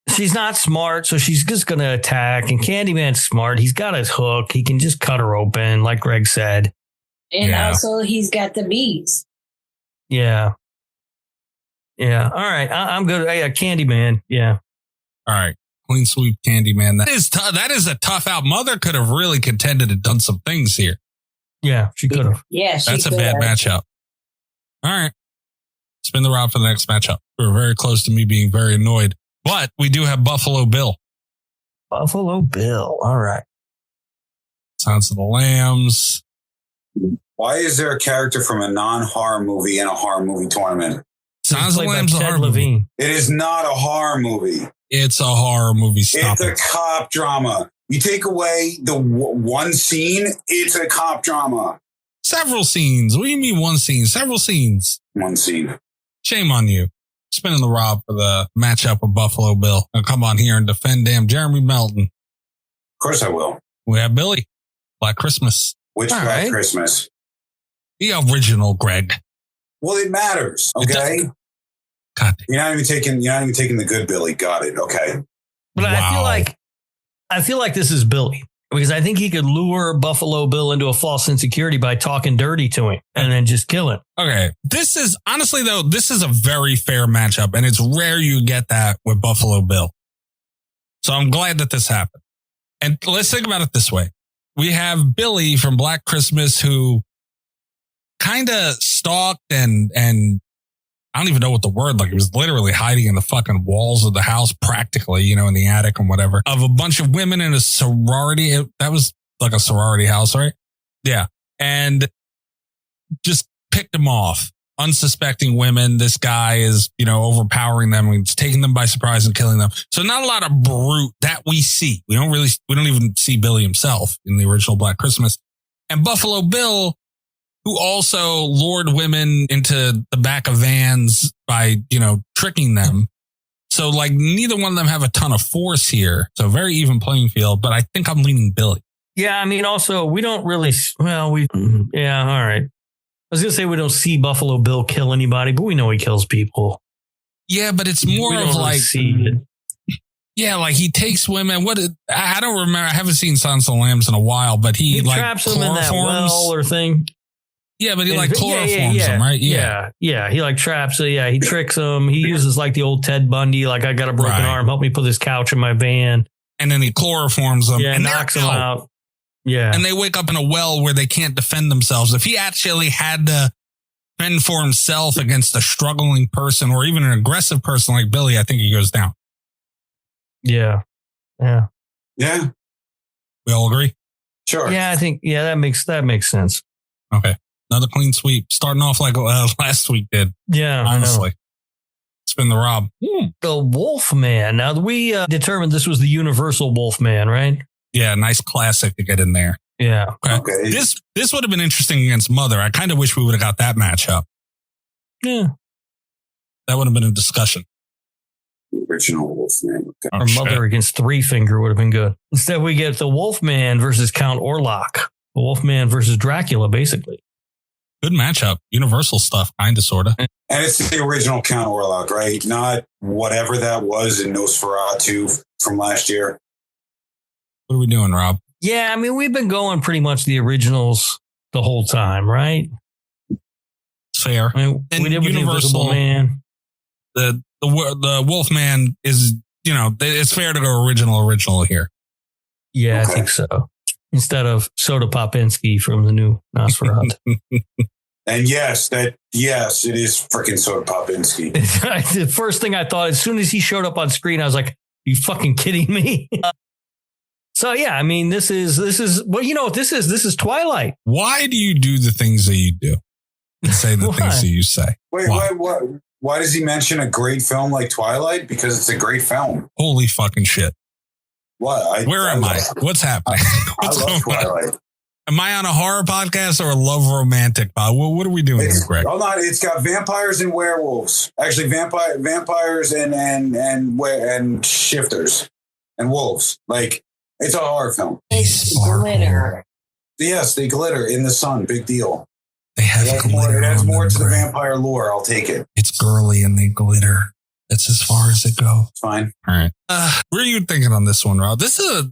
she's not smart, so she's just going to attack. And Candyman's smart. He's got his hook. He can just cut her open, like Greg said. And also, he's got the bees. Yeah. Yeah. All right. I'm good. Yeah, Candyman. Yeah. All right. Clean sweep Candyman. That is a tough out. Mother could have really contended and done some things here. Yeah, she could have. Yeah, that's a bad matchup. All right. Spin the rod for the next matchup. We're very close to me being very annoyed, but we do have Buffalo Bill. Buffalo Bill. All right. Sounds of the Lambs. Why is there a character from a non-horror movie in a horror movie tournament? Sounds of the Lambs a horror movie. It is not a horror movie. It's a horror movie. Stop it's a cop drama. You take away the one scene, it's a cop drama. Several scenes. What do you mean one scene? Several scenes. One scene. Shame on you. Spinning the rod for the matchup of Buffalo Bill. Now come on here and defend damn Jeremy Melton. Of course I will. We have Billy. Black Christmas. Which All Black right. Christmas? The original Greg. Well, it matters. Okay. God. You're not even taking the good Billy. Got it. Okay. But I feel like this is Billy, because I think he could lure Buffalo Bill into a false insecurity by talking dirty to him and then just kill him. Okay. This is honestly though, this is a very fair matchup, and it's rare you get that with Buffalo Bill. So I'm glad that this happened. And let's think about it this way. We have Billy from Black Christmas who kind of stalked and I don't even know what the word, like he was literally hiding in the fucking walls of the house, practically, you know, in the attic and whatever, of a bunch of women in a sorority. That was like a sorority house, right? Yeah. And just picked them off. Unsuspecting women. This guy is, you know, overpowering them and taking them by surprise and killing them. So not a lot of brute that we see. We don't even see Billy himself in the original Black Christmas. And Buffalo Bill, who also lured women into the back of vans by, you know, tricking them. So like neither one of them have a ton of force here. So very even playing field, but I think I'm leaning Billy. Yeah. I mean, also we don't really, yeah. All right. I was going to say we don't see Buffalo Bill kill anybody, but we know he kills people. Yeah, but it's more of like, yeah, like he takes women. I don't remember. I haven't seen Silence of the Lambs in a while, but he like traps them in that well or thing. Yeah, but he like chloroforms them, right? Yeah. He like traps. He tricks them. He uses like the old Ted Bundy, like I got a broken arm, help me put this couch in my van. And then he chloroforms them and knocks them out. Yeah. And they wake up in a well where they can't defend themselves. If he actually had to fend for himself against a struggling person or even an aggressive person like Billy, I think he goes down. Yeah. Yeah. Yeah. We all agree? Sure. Yeah, I think, that makes sense. Okay. Another clean sweep. Starting off like last week did. Yeah. Honestly. Spin the rob. The Wolfman. Now, we determined this was the universal Wolfman, right? Yeah, nice classic to get in there. Yeah. Okay. This would have been interesting against Mother. I kind of wish we would have got that matchup. Yeah. That would have been a discussion. The original Wolfman. Okay. Or Mother against Three Finger would have been good. Instead, we get the Wolfman versus Count Orlok. The Wolfman versus Dracula, basically. Good matchup. Universal stuff, kind of, sort of. And it's the original Count Orlok, right? Not whatever that was in Nosferatu from last year. What are we doing, Rob? Yeah, I mean, we've been going pretty much the originals the whole time, right? Fair. I mean, and we did with Universal, the Man. The Wolfman is, you know, it's fair to go original here. Yeah, okay. I think so. Instead of Soda Popinski from the new Nosferatu. And yes, it is freaking Soda Popinski. The first thing I thought, as soon as he showed up on screen, I was like, "Are you fucking kidding me?" So yeah, I mean, this is well, you know what this is? This is Twilight. Why do you do the things that you do? And say the things that you say. Wait, why does he mention a great film like Twilight? Because it's a great film. Holy fucking shit. What? Where am I? What's happening? I love Twilight. Am I on a horror podcast or a love romantic? What are we doing here, Greg? Hold on, it's got vampires and werewolves. Actually, vampires and shifters and wolves. Like, it's a horror film. It's glitter. Yes, they glitter in the sun. Big deal. They have it adds more to the vampire lore. I'll take it. It's girly and they glitter. That's as far as it goes. Fine. All right. What are you thinking on this one, Rob? This is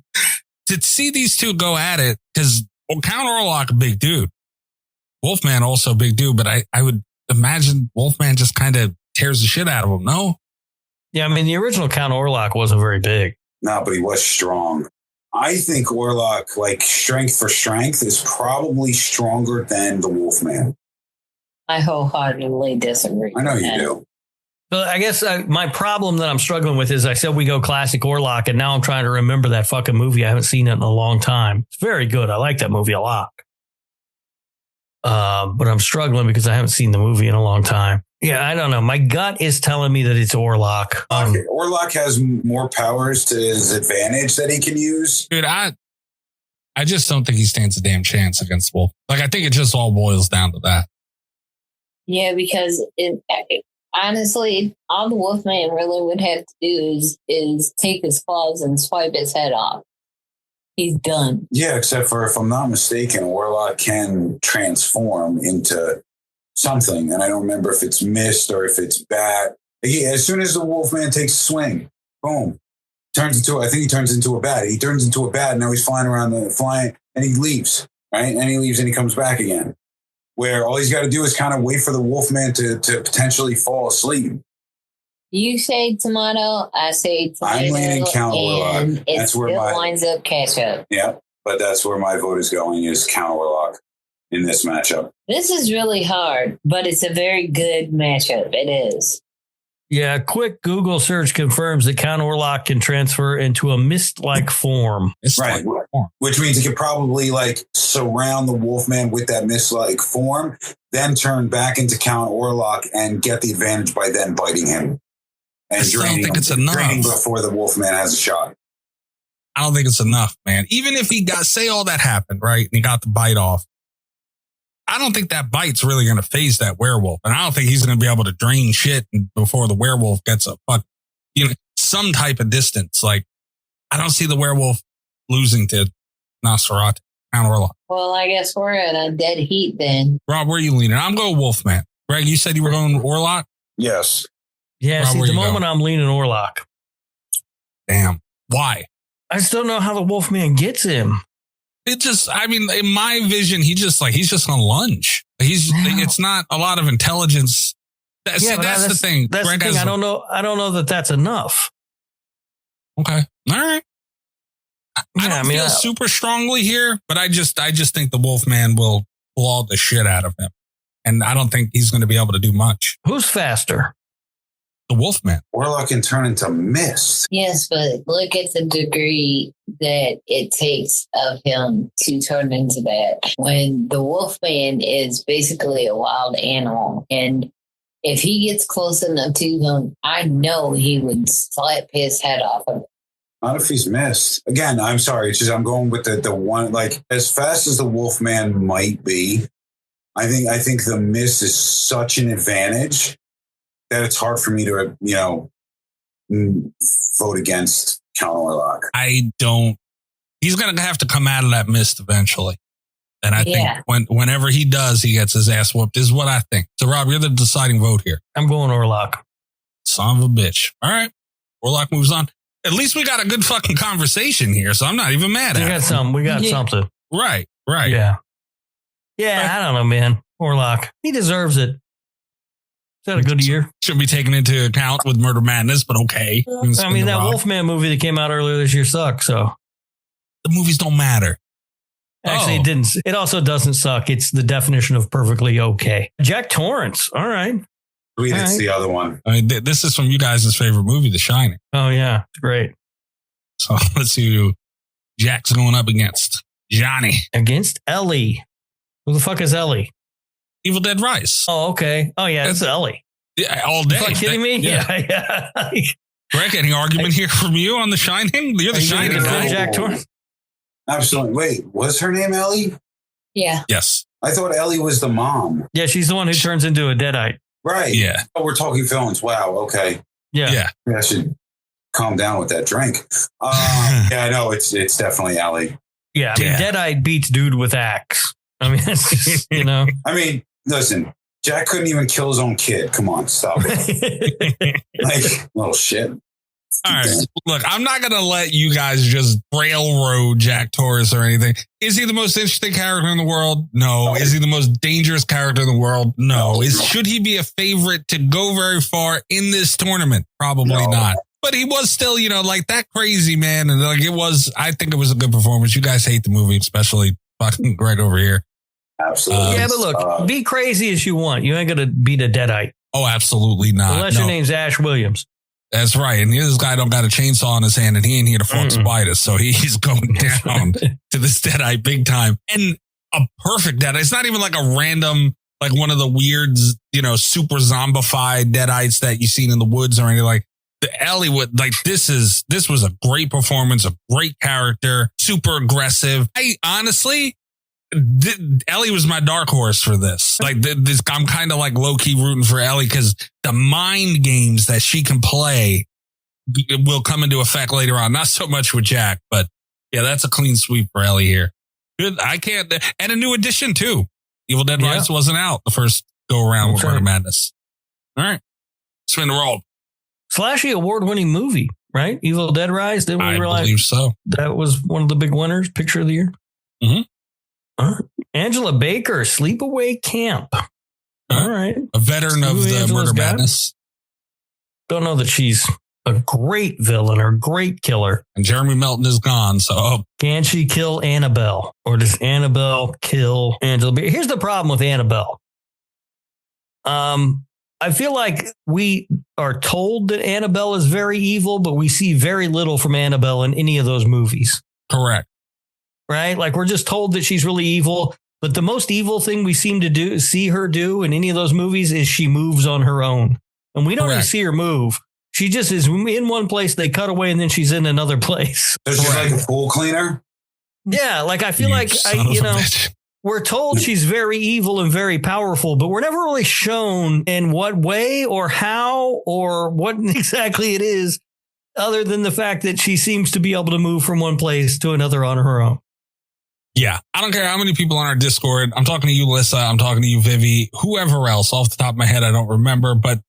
to see these two go at it, because Count Orlok, a big dude. Wolfman also a big dude, but I would imagine Wolfman just kind of tears the shit out of him. No. Yeah, I mean, the original Count Orlok wasn't very big. No, but he was strong. I think Orlok, like strength for strength, is probably stronger than the Wolfman. I wholeheartedly disagree. I know you do. But I guess my problem that I'm struggling with is I said we go classic Orlok, and now I'm trying to remember that fucking movie. I haven't seen it in a long time. It's very good. I like that movie a lot. But I'm struggling because I haven't seen the movie in a long time. Yeah, I don't know. My gut is telling me that it's Orlok. Orlok has more powers to his advantage that he can use. Dude, I just don't think he stands a damn chance against Wolf. Like, I think it just all boils down to that. Yeah, because honestly, all the Wolfman really would have to do is take his claws and swipe his head off. He's done. Yeah, except for, if I'm not mistaken, Orlok can transform into something. And I don't remember if it's mist or if it's bat. As soon as the Wolfman takes a swing, boom, I think he turns into a bat. He turns into a bat, and now he's flying around and he leaves, right? And he leaves and he comes back again. Where all he's got to do is kind of wait for the Wolfman to potentially fall asleep. You say tomato, I say tomato. I'm leaning Count Orlok. And it still winds up catch-up. Yeah, but that's where my vote is going, is Count Orlok in this matchup. This is really hard, but it's a very good matchup. It is. Yeah, a quick Google search confirms that Count Orlok can transfer into a mist-like form. Right, which means he could probably like surround the Wolfman with that mist-like form, then turn back into Count Orlok and get the advantage by then biting him. And I don't think it's enough. Draining before the Wolfman has a shot. I don't think it's enough, man. Even if he say all that happened, right, and he got the bite off, I don't think that bite's really going to phase that werewolf. And I don't think he's going to be able to drain shit before the werewolf gets some type of distance. Like, I don't see the werewolf losing to Nosferatu, Count Orlok. Well, I guess we're in a dead heat then. Rob, where are you leaning? I'm going Wolfman. Greg, you said you were going Orlok? Yes. Yeah, Rob, see, at the moment I'm leaning Orlok. Damn. Why? I still don't know how the Wolfman gets him. It just, I mean, in my vision, he's just going to lunge. It's not a lot of intelligence. That's the thing. That's Greg the thing. I don't know that that's enough. Okay. All right. I don't feel super strongly here, but I just think the Wolfman will pull all the shit out of him. And I don't think he's going to be able to do much. Who's faster? The Wolfman. Orlok can turn into mist. Yes, but look at the degree that it takes of him to turn into that. When the Wolfman is basically a wild animal, and if he gets close enough to them, I know he would slap his head off of him. Not if he's mist. Again, I'm sorry. It's just I'm going with the one, like, as fast as the Wolfman might be, I think the mist is such an advantage that it's hard for me to, vote against Count Orlok. He's going to have to come out of that mist eventually. And I think whenever he does, he gets his ass whooped, is what I think. So, Rob, you're the deciding vote here. I'm going Orlok. Son of a bitch. All right. Orlok moves on. At least we got a good fucking conversation here, so I'm not even mad at it. We got something. Right. Yeah. Yeah, right. I don't know, man. Orlok. He deserves it. Is that a good year? Should be taken into account with Murder Madness, but okay. I mean, that Wolfman movie that came out earlier this year sucked, so. The movies don't matter. Actually, it didn't. It also doesn't suck. It's the definition of perfectly okay. Jack Torrance. All right. It's the other one. I mean, this is from you guys' favorite movie, The Shining. Oh, yeah. It's great. So let's see who Jack's going up against. Johnny. Against Ellie. Who the fuck is Ellie? Evil Dead Rise. Oh, okay. Oh, yeah, it's Ellie. Yeah, all day. Are you kidding me? Yeah. Greg, any argument here from you on The Shining? You're The Shining guy. Jack Torrance? Absolutely. Wait, was her name Ellie? Yeah. Yes. I thought Ellie was the mom. Yeah, she's the one who turns into a deadite. Right. Yeah. Oh, we're talking films. Wow. Okay. Yeah. I should calm down with that drink. Yeah, no, it's definitely Ellie. Yeah. I mean, deadite beats dude with axe. I mean, it's just, I mean, listen, Jack couldn't even kill his own kid. Come on, stop it. Like, little shit. All right. Look, I'm not going to let you guys just railroad Jack Torres or anything. Is he the most interesting character in the world? No. Is he the most dangerous character in the world? No. Should he be a favorite to go very far in this tournament? Probably not. But he was still, like that crazy man. And I think it was a good performance. You guys hate the movie, especially fucking Greg over here. Absolutely. Yeah, but look, be crazy as you want. You ain't going to beat a deadite. Oh, absolutely not. Unless your name's Ash Williams. That's right. And this guy don't got a chainsaw in his hand and he ain't here to fuck spiders. So he's going down to this deadite big time. And a perfect deadite. It's not even like a random, like one of the weird, super zombified deadites that you've seen in the woods or anything. Like the Ellie would, like this was a great performance, a great character, super aggressive. I honestly, Ellie was my dark horse for this. Like this, I'm kind of like low key rooting for Ellie because the mind games that she can play will come into effect later on. Not so much with Jack, but yeah, that's a clean sweep for Ellie here. Good. I can't. And a new addition too. Evil Dead Rise wasn't out the first go around with Murder Madness. All right, spin the roll. Slashy award-winning movie, right? Evil Dead Rise. Didn't we realize? I believe so. That was one of the big winners. Picture of the year. Mm-hmm. Angela Baker, Sleepaway Camp. All right. A veteran of the Murder Madness. Don't know that she's a great villain or great killer. And Jeremy Melton is gone, so. Can she kill Annabelle? Or does Annabelle kill Angela Baker? Here's the problem with Annabelle. I feel like we are told that Annabelle is very evil, but we see very little from Annabelle in any of those movies. Correct. Right? Like we're just told that she's really evil, but the most evil thing we seem to see her do in any of those movies is she moves on her own. And we don't even see her move. She just is in one place, they cut away, and then she's in another place. So she's like a pool cleaner? Yeah, like I feel like we're told she's very evil and very powerful, but we're never really shown in what way or how or what exactly it is, other than the fact that she seems to be able to move from one place to another on her own. Yeah, I don't care how many people on our Discord. I'm talking to you, Lissa. I'm talking to you, Vivi. Whoever else, off the top of my head, I don't remember. But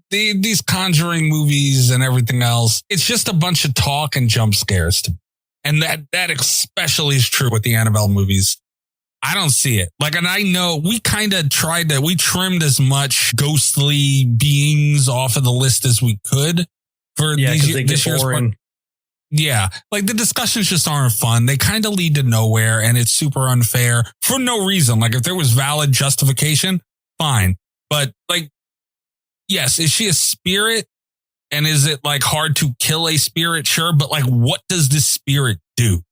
these Conjuring movies and everything else, it's just a bunch of talk and jump scares to me. And that especially is true with the Annabelle movies. I don't see it. Like, and I know we kind of we trimmed as much ghostly beings off of the list as we could for this year's part. Yeah, like the discussions just aren't fun. They kind of lead to nowhere and it's super unfair for no reason. Like if there was valid justification, fine. But like, yes, is she a spirit? And is it like hard to kill a spirit? Sure. But like, what does this spirit do?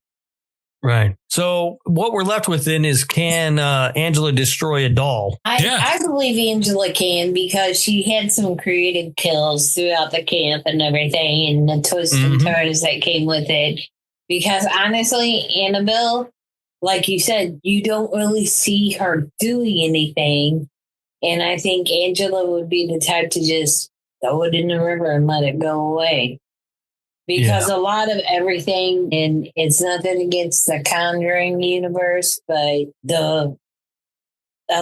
Right. So what we're left with then is, can Angela destroy a doll? I believe Angela can, because she had some creative kills throughout the camp and everything, and the twists and turns that came with it. Because honestly, Annabelle, like you said, you don't really see her doing anything. And I think Angela would be the type to just throw it in the river and let it go away. Because a lot of everything, and it's nothing against the Conjuring universe, but a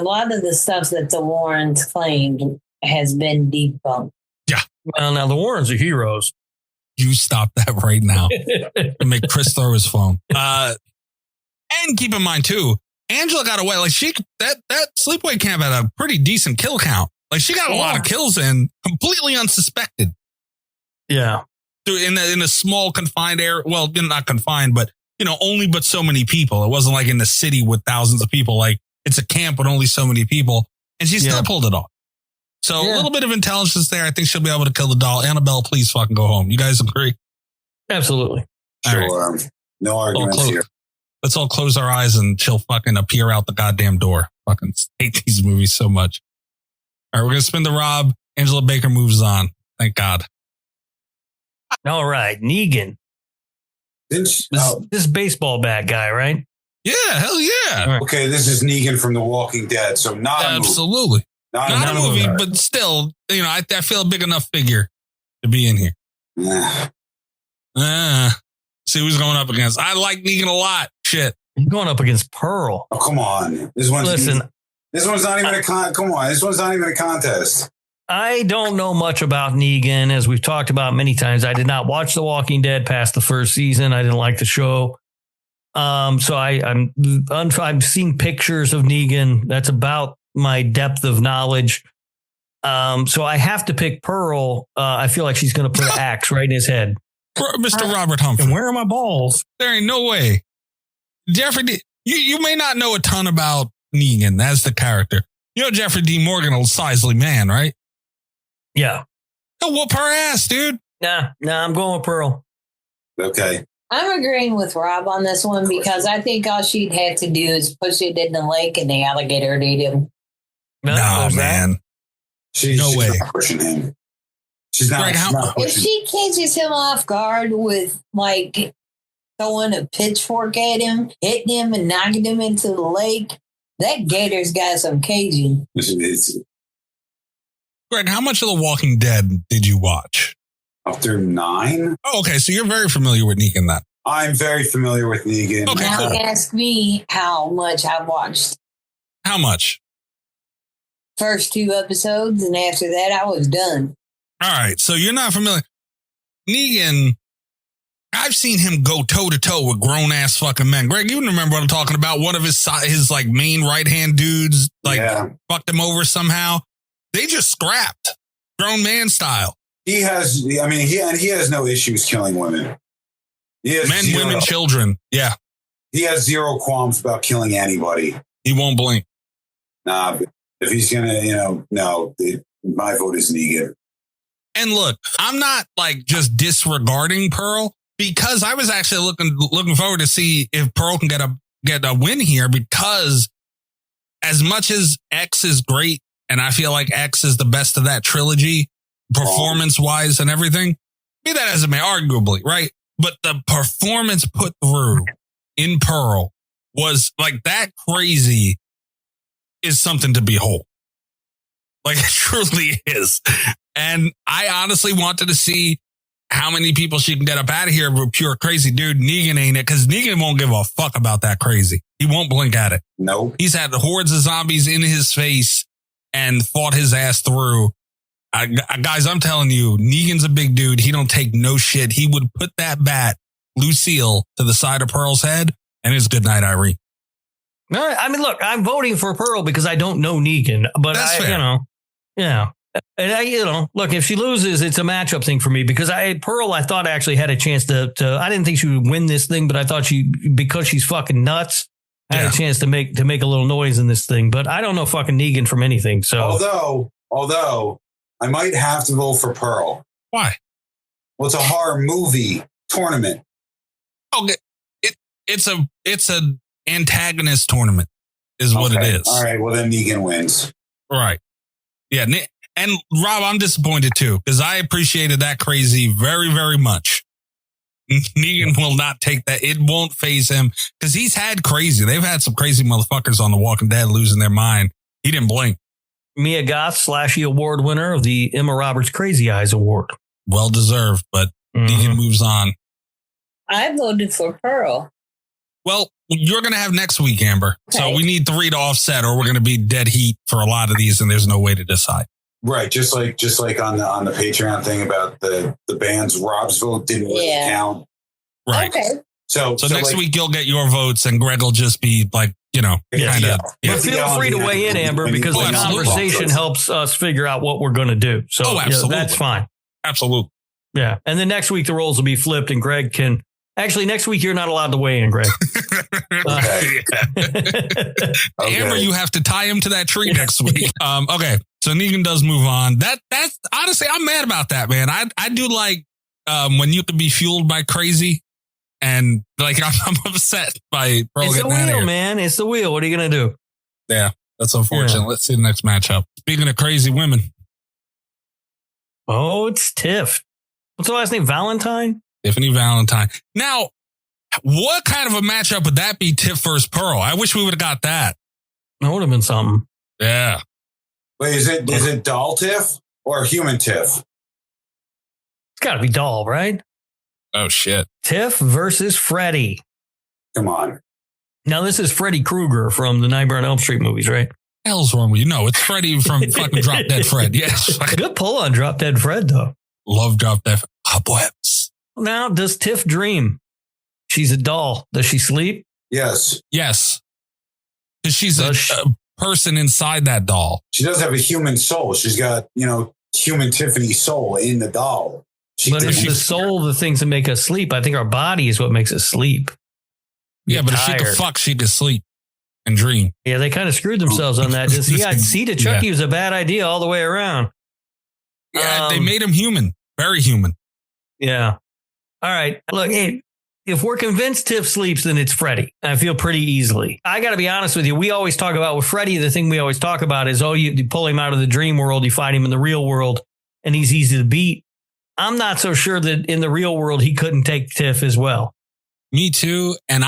lot of the stuff that the Warrens claimed has been debunked. Yeah. Well, now the Warrens are heroes. You stop that right now and make Chris throw his phone. And keep in mind too, Angela got away. Like that sleepaway camp had a pretty decent kill count. Like she got a lot of kills in, completely unsuspected. Yeah. In a small confined area. Well, not confined, but only but so many people. It wasn't like in the city with thousands of people. Like it's a camp with only so many people, and she still pulled it off. So a little bit of intelligence there. I think she'll be able to kill the doll. Annabelle, please fucking go home. You guys agree? Absolutely. Sure. Right. No arguments here. Let's all close our eyes and she'll fucking appear out the goddamn door. Fucking hate these movies so much. All right, we're gonna spin the Rob. Angela Baker moves on. Thank God. All right, Negan. This baseball bat guy, right? Yeah, hell yeah. Right. Okay, this is Negan from The Walking Dead, so not absolutely not a movie, but still, I feel a big enough figure to be in here. See who's going up against. I like Negan a lot. Shit, he's going up against Pearl. Oh, come on. This one's not even a contest. I don't know much about Negan, as we've talked about many times. I did not watch The Walking Dead past the first season. I didn't like the show. So I've seen pictures of Negan. That's about my depth of knowledge. So I have to pick Pearl. I feel like she's going to put an axe right in his head. Mr. Robert Humphrey. And where are my balls? There ain't no way. Jeffrey, you may not know a ton about Negan as the character. You know Jeffrey D. Morgan, a sizely man, right? Yeah. He'll whoop her ass, dude. Nah, I'm going with Pearl. Okay. I'm agreeing with Rob on this one because I think all she'd have to do is push it in the lake and the alligator would eat him. No, man. She's way. not pushing him. She's not. Greg, she's not If pushing. she catches him off guard with like throwing a pitchfork at him, hitting him and knocking him into the lake, that gator's got some Cajun. Greg, how much of The Walking Dead did you watch? Up through 9. Oh, okay. So you're very familiar with Negan then. I'm very familiar with Negan. Okay, Now cool. ask me how much I watched. How much? First 2 episodes, and after that, I was done. All right. So you're not familiar. Negan, I've seen him go toe to toe with grown ass fucking men. Greg, you remember what I'm talking about? One of his like main right hand dudes, like fucked him over somehow. They just scrapped, grown man style. He has. I mean, he has no issues killing women. He has Men, zero, women, children. Yeah. He has zero qualms about killing anybody. He won't blink. Nah, if he's gonna, my vote is Negan. And look, I'm not like just disregarding Pearl because I was actually looking forward to see if Pearl can get a win here, because as much as X is great, and I feel like X is the best of that trilogy, performance wise and everything, be that as it may, arguably, right? But the performance put through in Pearl was like that crazy is something to behold. Like it truly is. And I honestly wanted to see how many people she can get up out of here with pure crazy. Dude, Negan ain't it, because Negan won't give a fuck about that crazy. He won't blink at it. Nope. He's had hordes of zombies in his face and fought his ass through. Guys, I'm telling you, Negan's a big dude. He don't take no shit. He would put that bat, Lucille, to the side of Pearl's head, and it's good night, Irene. I mean, look, I'm voting for Pearl because I don't know Negan, but That's fair. yeah. And look, if she loses, it's a matchup thing for me because Pearl, I thought actually had a chance to I didn't think she would win this thing, but I thought because she's fucking nuts, had a chance to make a little noise in this thing. But I don't know fucking Negan from anything. So although I might have to vote for Pearl. Why? Well, it's a horror movie tournament. Okay, it's an antagonist tournament, is what it is. All right, well then Negan wins. Right. Yeah. And Rob, I'm disappointed too, because I appreciated that crazy very, very much. Negan will not take that. It won't phase him because he's had crazy. They've had some crazy motherfuckers on The Walking Dead losing their mind. He didn't blink. Mia Goth, Slashy Award winner of the Emma Roberts Crazy Eyes Award. Well deserved, but Negan moves on. I voted for Pearl. Well, you're going to have next week, Amber. Okay. So we need 3 to offset, or we're going to be dead heat for a lot of these, and there's no way to decide. Right, just like on the Patreon thing about the bands, Rob's vote didn't really count. Right. Okay. So next week you'll get your votes, and Greg will just be like, kind of. But feel free to weigh in, Amber, because the conversation helps us figure out what we're going to do. So that's fine. Absolutely. Yeah. And then next week the roles will be flipped, and Greg can. Actually, next week you're not allowed to weigh in, Greg. Amber, you have to tie him to that tree next week. Okay. So Negan does move on. That's honestly, I'm mad about that, man. I do like when you can be fueled by crazy, and like I'm upset by Pearl it's the getting out of wheel, here. man. It's the wheel. What are you gonna do? Yeah, that's unfortunate. Yeah. Let's see the next matchup. Speaking of crazy women. Oh, it's Tiff. What's the last name? Valentine? Tiffany Valentine. Now, what kind of a matchup would that be, Tiff versus Pearl? I wish we would have got that. That would have been something. Yeah. Wait, is it doll Tiff or human Tiff? It's got to be doll, right? Oh, shit. Tiff versus Freddy. Come on. Now, this is Freddy Krueger from the Nightmare on Elm Street movies, right? hell's wrong with you? No, it's Freddy from fucking Drop Dead Fred. Yes. Good pull on Drop Dead Fred, though. Love Drop Dead Cobwebs. Now, does Tiff dream? She's a doll. Does she sleep? Yes. Yes. Because she's a person inside that doll. She does have a human soul. She's got, human Tiffany soul in the doll. But if the soul, the things that make us sleep, I think our body is what makes us sleep. Yeah, but if she could fuck, she could sleep and dream. Yeah, they kind of screwed themselves on that. C to Chucky was a bad idea all the way around. Yeah, they made him human. Very human. Yeah. All right. Look, hey, if we're convinced Tiff sleeps, then it's Freddy. I feel pretty easily. I got to be honest with you. We always talk about with Freddy, the thing we always talk about is, you pull him out of the dream world, you fight him in the real world, and he's easy to beat. I'm not so sure that in the real world he couldn't take Tiff as well. Me too. And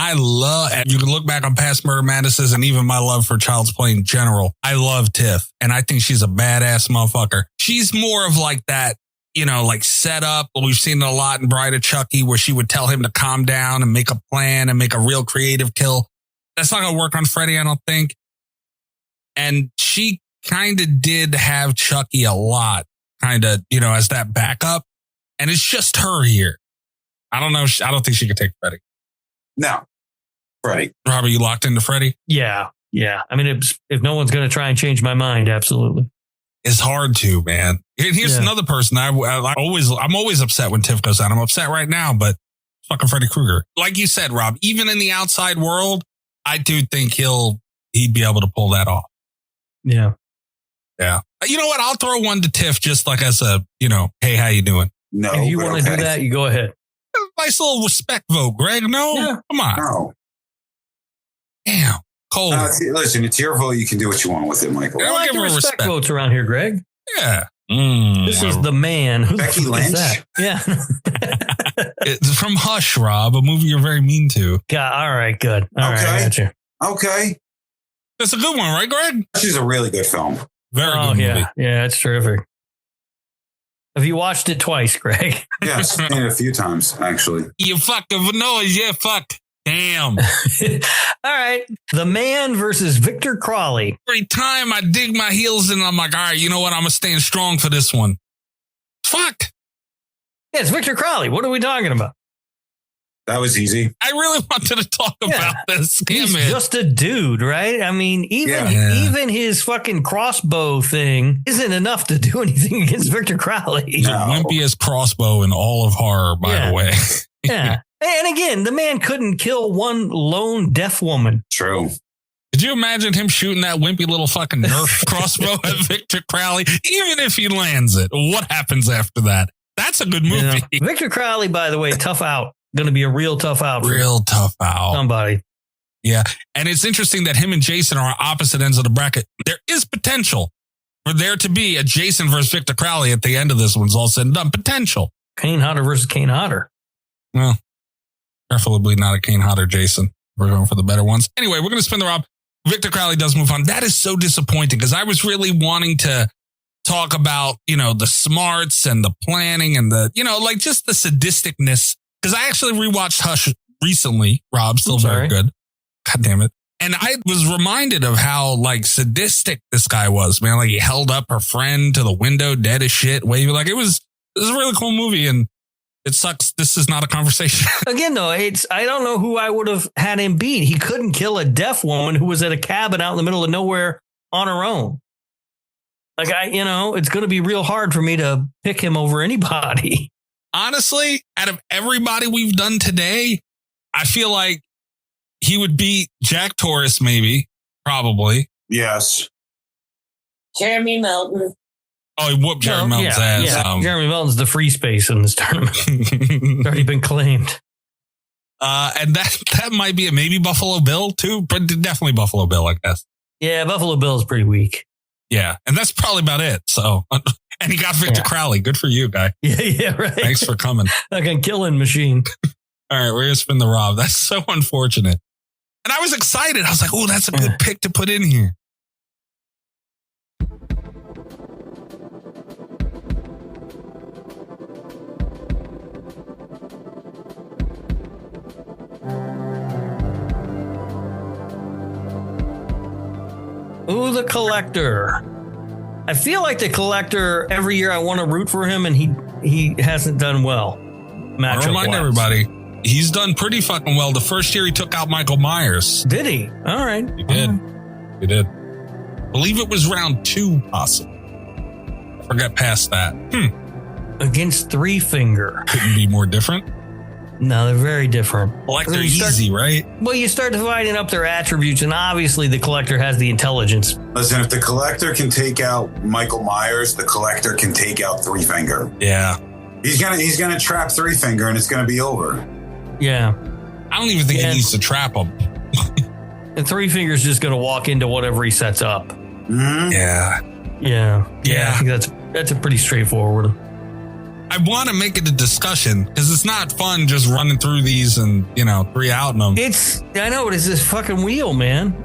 you can look back on past Murder Madnesses and even my love for Child's Play in general. I love Tiff and I think she's a badass motherfucker. She's more of like that, like set up. We've seen it a lot in Bride of Chucky where she would tell him to calm down and make a plan and make a real creative kill. That's not going to work on Freddy, I don't think. And she kind of did have Chucky a lot, as that backup. And it's just her here. I don't know. I don't think she could take Freddy. No. Freddy. Robert, you locked into Freddy? Yeah. I mean, if no one's going to try and change my mind, absolutely. It's hard to, man. Here's another person. I'm always upset when Tiff goes out. I'm upset right now, but fucking Freddy Krueger. Like you said, Rob, even in the outside world, I do think he'd be able to pull that off. Yeah. Yeah. You know what? I'll throw one to Tiff just like as a, hey, how you doing? No. If you want to do that, you go ahead. Nice little respect vote, Greg. No? Yeah. Come on. No. Damn. Cold. Listen, it's your vote. You can do what you want with it, Michael. I like the respect votes around here, Greg. Yeah. This is the man. Who Becky the fuck Lynch? is that? Yeah. It's from Hush, Rob, a movie you're very mean to. God, all right, good. All right, I got you. Okay. That's a good one, right, Greg? She's a really good film. Very good movie. Yeah, it's terrific. Have you watched it twice, Greg? Yes, and a few times, actually. You fucking noise, yeah, fuck. Damn. All right. The Man versus Victor Crowley. Every time I dig my heels in, I'm like, all right, you know what? I'm going to stand strong for this one. Fuck. Yeah, it's Victor Crowley. What are we talking about? That was easy. I really wanted to talk about this. He's just a dude, right? I mean, even his fucking crossbow thing isn't enough to do anything against Victor Crowley. He's the wimpiest crossbow in all of horror, by the way. Yeah. And again, the man couldn't kill one lone deaf woman. True. Could you imagine him shooting that wimpy little fucking Nerf crossbow at Victor Crowley? Even if he lands it, what happens after that? That's a good movie. Yeah. Victor Crowley, by the way, tough out. Going to be a real tough out. Real tough out. Somebody. Yeah. And it's interesting that him and Jason are on opposite ends of the bracket. There is potential for there to be a Jason versus Victor Crowley at the end of this one's all said and done. Potential. Kane Hodder versus Kane Hodder. Well, preferably not a Kane Hodder Jason. We're going for the better ones. Anyway, we're going to spin the Rob. Victor Crowley does move on. That is so disappointing because I was really wanting to talk about, the smarts and the planning and the, just the sadisticness. Because I actually rewatched Hush recently. Rob, still very good. God damn it. And I was reminded of how sadistic this guy was, man. He held up her friend to the window, dead as shit, waving. It was a really cool movie. And it sucks. This is not a conversation. Again, though, I don't know who I would have had him beat. He couldn't kill a deaf woman who was at a cabin out in the middle of nowhere on her own. It's going to be real hard for me to pick him over anybody. Honestly, out of everybody we've done today, I feel like he would beat Jack Torres, maybe, probably. Yes. Jeremy Melton. Oh, he whooped Jeremy Melton's ass. Yeah. Jeremy Melton's the free space in this tournament. It's already been claimed. And that might be maybe Buffalo Bill too, but definitely Buffalo Bill, I guess. Yeah, Buffalo Bill is pretty weak. Yeah, and that's probably about it. So, and he got Victor Crowley. Good for you, guy. Yeah, right. Thanks for coming. Like a killing machine. All right, we're going to spin the Rob. That's so unfortunate. And I was excited. I was like, oh, that's a good pick to put in here. Ooh, the Collector. I feel like the Collector, every year I want to root for him, and he hasn't done well. I'll remind everybody, he's done pretty fucking well. The first year he took out Michael Myers. Did he? All right. He did. He did. Believe it was round 2, possibly. Forget past that. Against Three Finger. Couldn't be more different. No, they're very different. Collector easy, right? Well, you start dividing up their attributes, and obviously the Collector has the intelligence. Listen, if the Collector can take out Michael Myers, the Collector can take out Three Finger. Yeah. He's gonna trap Three Finger, and it's gonna be over. Yeah. I don't even think he needs to trap him. And Three Finger's just going to walk into whatever he sets up. Mm-hmm. Yeah. I think that's a pretty straightforward. I want to make it a discussion because it's not fun just running through these and, 3 outing them. I know, but it's this fucking wheel, man.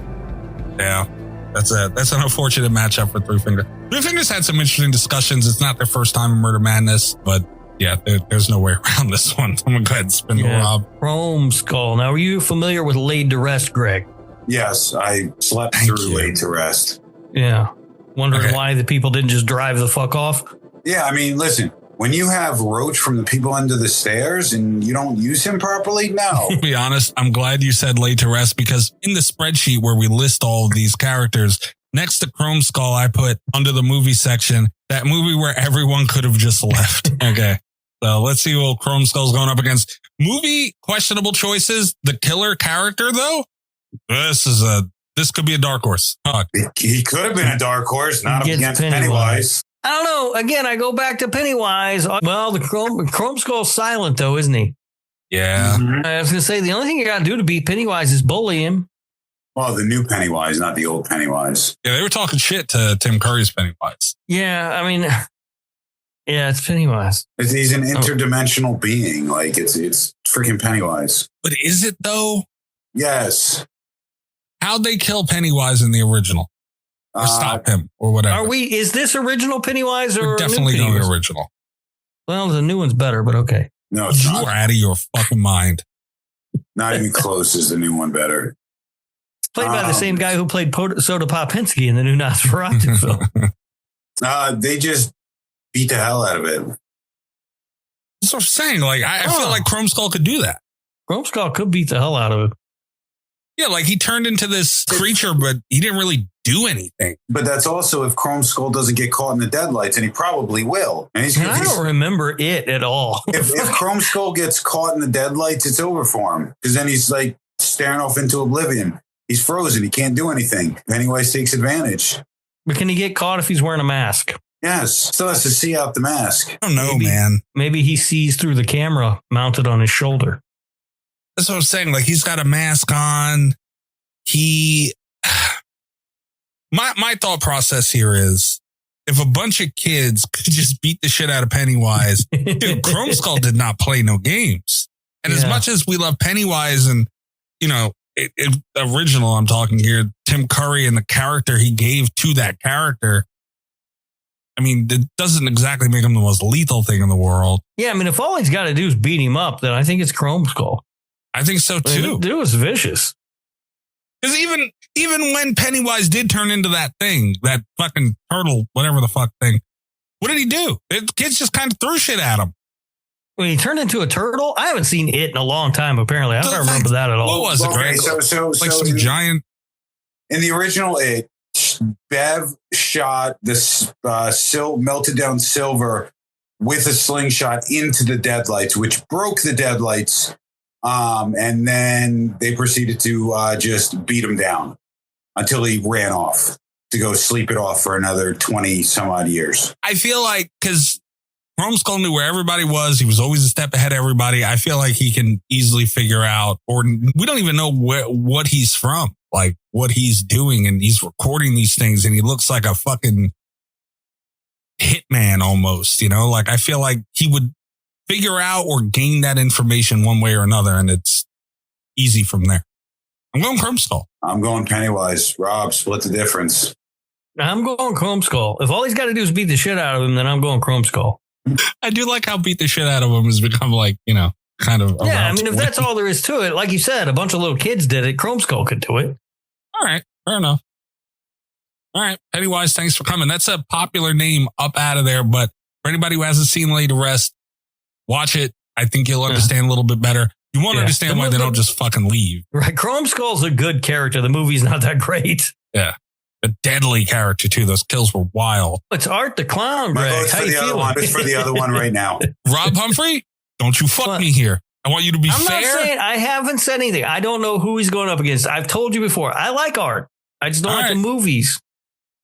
Yeah, that's an unfortunate matchup for Three Finger. Three Finger's had some interesting discussions. It's not their first time in Murder Madness, but yeah, there's no way around this one. I'm going to go ahead and spin the Rob. Chrome Skull. Now, are you familiar with Laid to Rest, Greg? Yes, I slept through Laid to Rest. Yeah. Wondering why the people didn't just drive the fuck off? Yeah, I mean, listen, when you have Roach from the people under the stairs and you don't use him properly, no. To be honest, I'm glad you said Laid to Rest because in the spreadsheet where we list all of these characters, next to Chrome Skull, I put under the movie section, that movie where everyone could have just left. Okay. So let's see what Chrome Skull's going up against. Movie questionable choices. The killer character, though, this could be a dark horse. Fuck. He could have been a dark horse, not against Pennywise. I don't know. Again, I go back to Pennywise. Well, the Chrome Skull's silent, though, isn't he? Yeah. Mm-hmm. I was going to say, the only thing you got to do to beat Pennywise is bully him. Well, the new Pennywise, not the old Pennywise. Yeah, they were talking shit to Tim Curry's Pennywise. Yeah, I mean, yeah, it's Pennywise. He's an interdimensional being. Like, it's freaking Pennywise. But is it, though? Yes. How'd they kill Pennywise in the original? Or stop him, or whatever. Is this original Pennywise or We're definitely going original. Well, the new one's better, but okay. No, it's not. You're out of your fucking mind. Not even close. Is the new one better? Played by the same guy who played Soda Popinski in the new Nosferatu film. They just beat the hell out of it. That's what I'm saying. Like, I feel like Chrome Skull could do that. Chrome Skull could beat the hell out of it. Yeah, like he turned into this creature, but he didn't really do anything. But that's also if Chrome Skull doesn't get caught in the deadlights, and he probably will. And I don't remember it at all. if Chrome Skull gets caught in the deadlights, it's over for him. Because then he's like staring off into oblivion. He's frozen. He can't do anything. Pennywise takes advantage. But can he get caught if he's wearing a mask? Yes. Still has to see out the mask. I don't know, man. Maybe he sees through the camera mounted on his shoulder. That's what I'm saying. Like he's got a mask on. My thought process here is if a bunch of kids could just beat the shit out of Pennywise, dude, Chrome Skull did not play no games. And as much as we love Pennywise and, original, I'm talking here, Tim Curry and the character he gave to that character, I mean, it doesn't exactly make him the most lethal thing in the world. Yeah, I mean, if all he's got to do is beat him up, then I think it's Chrome Skull. I think so, too. It was vicious. Because even when Pennywise did turn into that thing, that fucking turtle, whatever the fuck thing, what did he do? The kids just kind of threw shit at him. When he turned into a turtle? I haven't seen it in a long time, apparently. I don't remember that at all. What was it, Greg? So like some giant... In the original It, Bev shot this melted down silver with a slingshot into the deadlights, which broke the deadlights. And then they proceeded to just beat him down until he ran off to go sleep it off for another 20 some odd years. I feel like because Chrome Skull knew where everybody was. He was always a step ahead of everybody. I feel like he can easily figure out, or we don't even know what he's from, like what he's doing. And he's recording these things and he looks like a fucking hitman almost, like I feel like he would figure out or gain that information one way or another. And it's easy from there. I'm going Chrome Skull. I'm going Pennywise. Rob, split the difference. I'm going Chrome Skull. If all he's got to do is beat the shit out of him, then I'm going Chrome Skull. I do like how beat the shit out of him has become like, kind of. Yeah, I mean, if that's all there is to it, like you said, a bunch of little kids did it. Chrome Skull could do it. All right. Fair enough. All right. Pennywise, thanks for coming. That's a popular name up out of there. But for anybody who hasn't seen Lay to Rest, watch it. I think you'll understand a little bit better. You won't understand why they don't just fucking leave. Right. Chrome Skull's a good character. The movie's not that great. Yeah. A deadly character, too. Those kills were wild. It's Art the Clown, My Greg. vote's How for you the other feeling? one. It's for the other one right now. Rob Humphrey, don't you fuck me here. I want you to be I'm fair. not saying I haven't said anything. I don't know who he's going up against. I've told you before. I like Art. I just don't like the movies.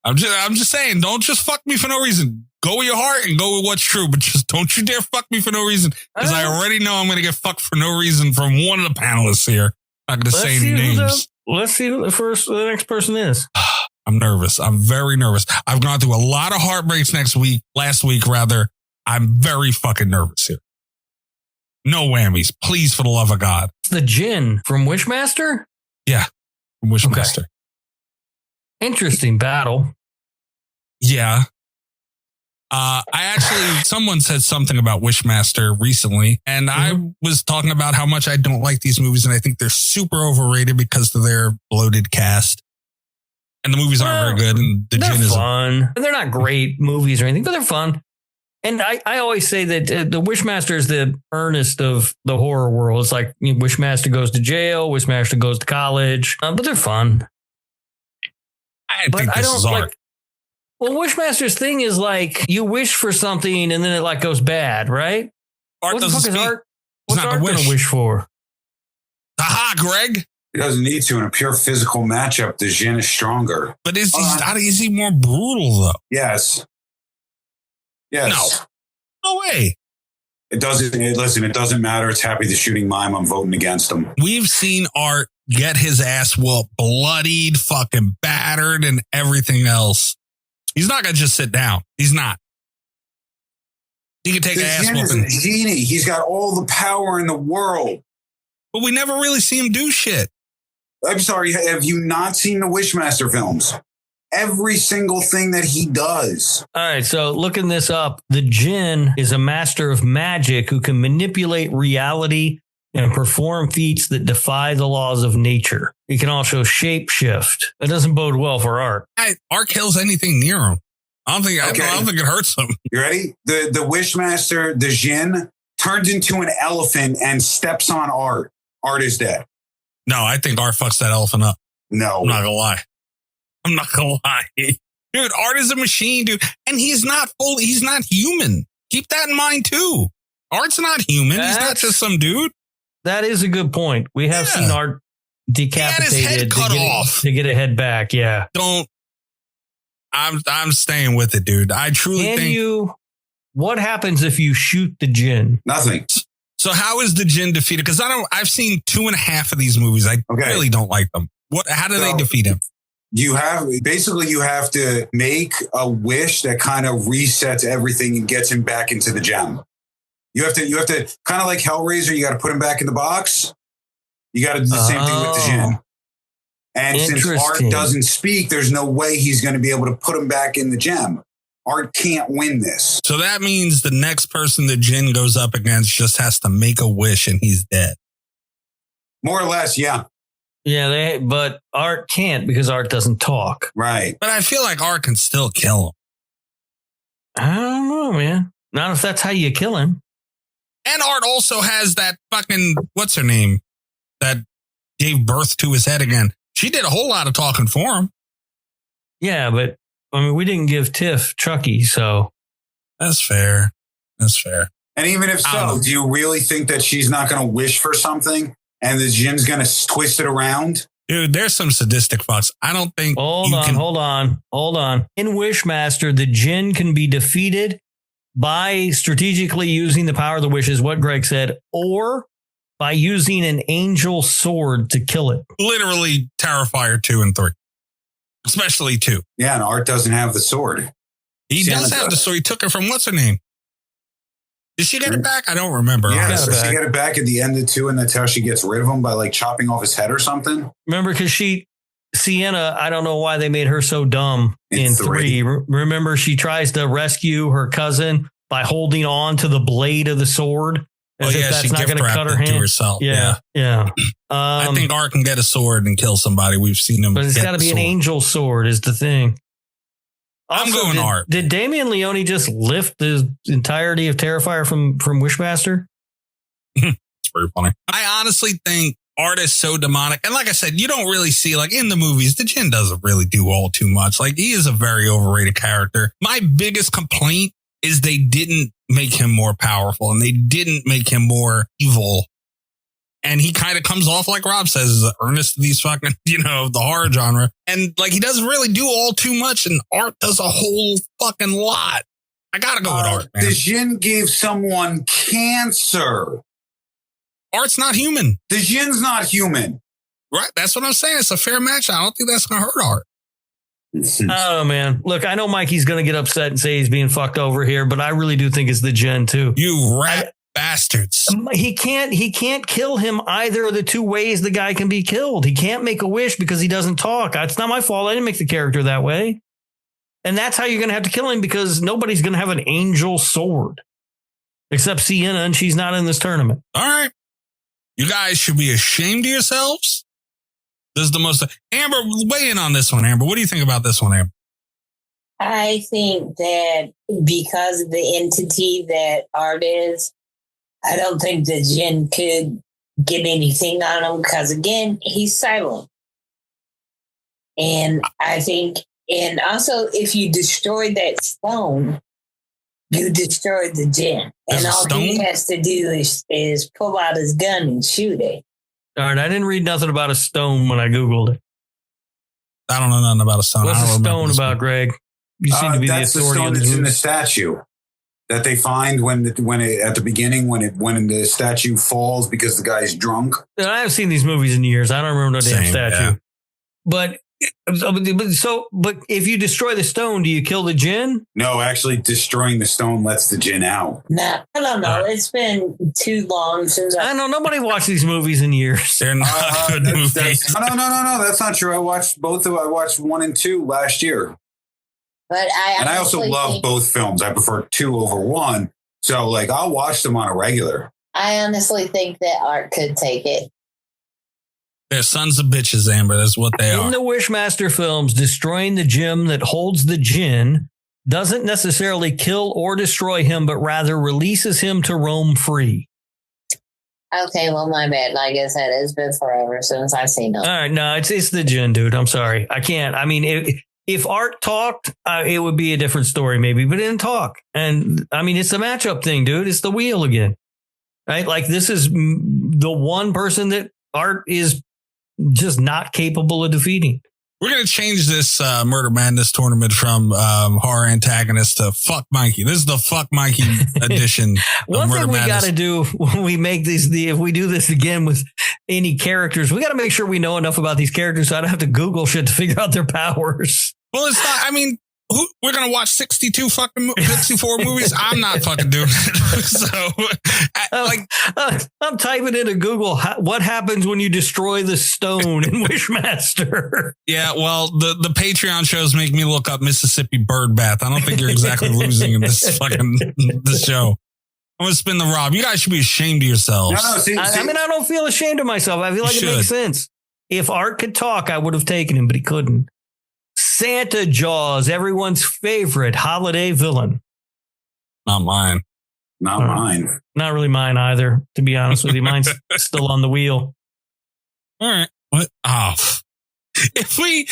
I'm just saying, don't just fuck me for no reason. Go with your heart and go with what's true, but just don't you dare fuck me for no reason, because I already know I'm going to get fucked for no reason from one of the panelists here. I'm not going to say any names. Let's see who the next person is. I'm nervous. I'm very nervous. I've gone through a lot of heartbreaks last week rather. I'm very fucking nervous here. No whammies. Please, for the love of God. It's the Djinn from Wishmaster? Yeah, from Wishmaster. Okay. Interesting battle. Yeah. Someone said something about Wishmaster recently, and I was talking about how much I don't like these movies, and I think they're super overrated because of their bloated cast. And the movies aren't very good, and the Djinn is fun. They're not great movies or anything, but they're fun. And I always say that the Wishmaster is the earnest of the horror world. It's like Wishmaster goes to jail, Wishmaster goes to college, but they're fun. I think this is art. Well, Wishmaster's thing is like you wish for something and then it like goes bad, right? Art what the doesn't fuck is speak. Art? What's Art going to wish for? Aha, Greg. He doesn't need to. In a pure physical matchup, the Djinn is stronger. But is he more brutal, though? Yes. Yes. No way. It doesn't matter. It's Happy the Shooting Mime. I'm voting against him. We've seen Art get his ass whooped, bloodied, fucking battered, and everything else. He's not going to just sit down. He's not. He can take an ass whooping. He's a genie. He's got all the power in the world. But we never really see him do shit. I'm sorry. Have you not seen the Wishmaster films? Every single thing that he does. All right. So looking this up, the Djinn is a master of magic who can manipulate reality and perform feats that defy the laws of nature. He can also shapeshift. That doesn't bode well for Art. Art kills anything near him. I don't think it hurts him. You ready? The Wishmaster, the Djinn, turns into an elephant and steps on Art. Art is dead. No, I think Art fucks that elephant up. No. I'm not gonna lie. Dude, Art is a machine, dude. And he's not human. Keep that in mind, too. Art's not human. He's not just some dude. That is a good point. We have seen Art decapitated he had his head cut off to get a head back. Yeah. I'm staying with it, dude. I truly think. What happens if you shoot the Djinn? Nothing. So how is the Djinn defeated? Because I've seen 2.5 of these movies. I really don't like them. How do they defeat him? You have to make a wish that kind of resets everything and gets him back into the gem. You have to kind of like Hellraiser. You got to put him back in the box. You got to do the same thing with the Djinn. And since Art doesn't speak, there's no way he's going to be able to put him back in the gem. Art can't win this. So that means the next person the Djinn goes up against just has to make a wish and he's dead. More or less, yeah. Yeah, but Art can't because Art doesn't talk. Right. But I feel like Art can still kill him. I don't know, man. Not if that's how you kill him. And Art also has that fucking, what's her name? That gave birth to his head again. She did a whole lot of talking for him. Yeah, but I mean, we didn't give Tiff Chucky, so. That's fair. And even if so, do you really think that she's not going to wish for something and the Djinn's going to twist it around? Dude, there's some sadistic fucks. I don't think. Hold on. In Wishmaster, the Djinn can be defeated by strategically using the power of the wishes, what Greg said, or by using an angel sword to kill it. Literally Terrifier 2 and 3. Especially 2. Yeah, and Art doesn't have the sword. He does have the sword. He took it from what's her name? Did she get it back? I don't remember. Yeah, so she got it back at the end of 2, and that's how she gets rid of him by like chopping off his head or something. Remember, because Sienna, I don't know why they made her so dumb in 3. Remember, she tries to rescue her cousin by holding on to the blade of the sword. As if that's not going to cut her hand. To herself. Yeah. I think Art can get a sword and kill somebody. We've seen him. But it's got to be an angel sword is the thing. I'm going art. Did Damian Leone just lift the entirety of Terrifier from Wishmaster? It's very funny. I honestly think art is so demonic. And like I said, you don't really see, like in the movies, the Djinn doesn't really do all too much. Like he is a very overrated character. My biggest complaint is they didn't make him more powerful and they didn't make him more evil. And he kind of comes off, like Rob says, as an earnest of these fucking, the horror genre. And like, he doesn't really do all too much. And art does a whole fucking lot. I got to go with art, man. The Djinn gave someone cancer. Art's not human. The Djinn's not human. Right. That's what I'm saying. It's a fair match. I don't think that's going to hurt art. Oh, man. Look, I know Mikey's going to get upset and say he's being fucked over here, but I really do think it's the Djinn, too. You rat bastards. He can't kill him either of the two ways the guy can be killed. He can't make a wish because he doesn't talk. It's not my fault. I didn't make the character that way. And that's how you're going to have to kill him, because nobody's going to have an angel sword except Sienna, and she's not in this tournament. All right. You guys should be ashamed of yourselves. This is the most... Amber, weigh in on this one, Amber. What do you think about this one, Amber? I think that because of the entity that art is, I don't think the Djinn could get anything on him because, again, he's silent. And I think, and also if you destroy that stone, you destroy the Djinn. And all he has to do is pull out his gun and shoot it. All right, I didn't read nothing about a stone when I Googled it. I don't know nothing about a stone. What's a stone about, Greg? You seem to be the authority. That's the stone that's in the statue that they find when at the beginning when the statue falls because the guy's drunk. I haven't seen these movies in years. I don't remember no damn statue. Yeah. But if you destroy the stone, do you kill the Djinn? No, actually, destroying the stone lets the Djinn out. No, I don't know. It's been too long since I know nobody watched these movies in years. They're not good movies. No, that's not true. I watched both of. I watched 1 and 2 last year. But I also love both films. I prefer 2 over 1. So, like, I'll watch them on a regular. I honestly think that art could take it. They're sons of bitches, Amber. That's what they are. In the Wishmaster films, destroying the gem that holds the Djinn doesn't necessarily kill or destroy him, but rather releases him to roam free. Okay, well, my bad. Like I said, it's been forever since I've seen them. All right, no, it's the Djinn, dude. I'm sorry. I can't. I mean, if art talked, it would be a different story maybe, but it didn't talk. And I mean, it's a matchup thing, dude. It's the wheel again, right? Like this is the one person that art is just not capable of defeating. We're going to change this Murder Madness tournament from horror antagonist to Fuck Mikey. This is the Fuck Mikey edition. One thing we got to do when we make these, if we do this again with any characters, we got to make sure we know enough about these characters so I don't have to Google shit to figure out their powers. Well, it's not, I mean, we're going to watch 64 movies. I'm not fucking doing it. So, I'm typing into Google, what happens when you destroy the stone in Wishmaster? Yeah, well, the Patreon shows make me look up Mississippi bird bath. I don't think you're exactly losing in this show. I'm going to spin the Rob. You guys should be ashamed of yourselves. No, see. I mean, I don't feel ashamed of myself. I feel like it makes sense. If art could talk, I would have taken him, but he couldn't. Santa Jaws, everyone's favorite holiday villain. Not mine. Not mine. Not really mine either, to be honest with you. Mine's still on the wheel. All right. What? Oh. If we...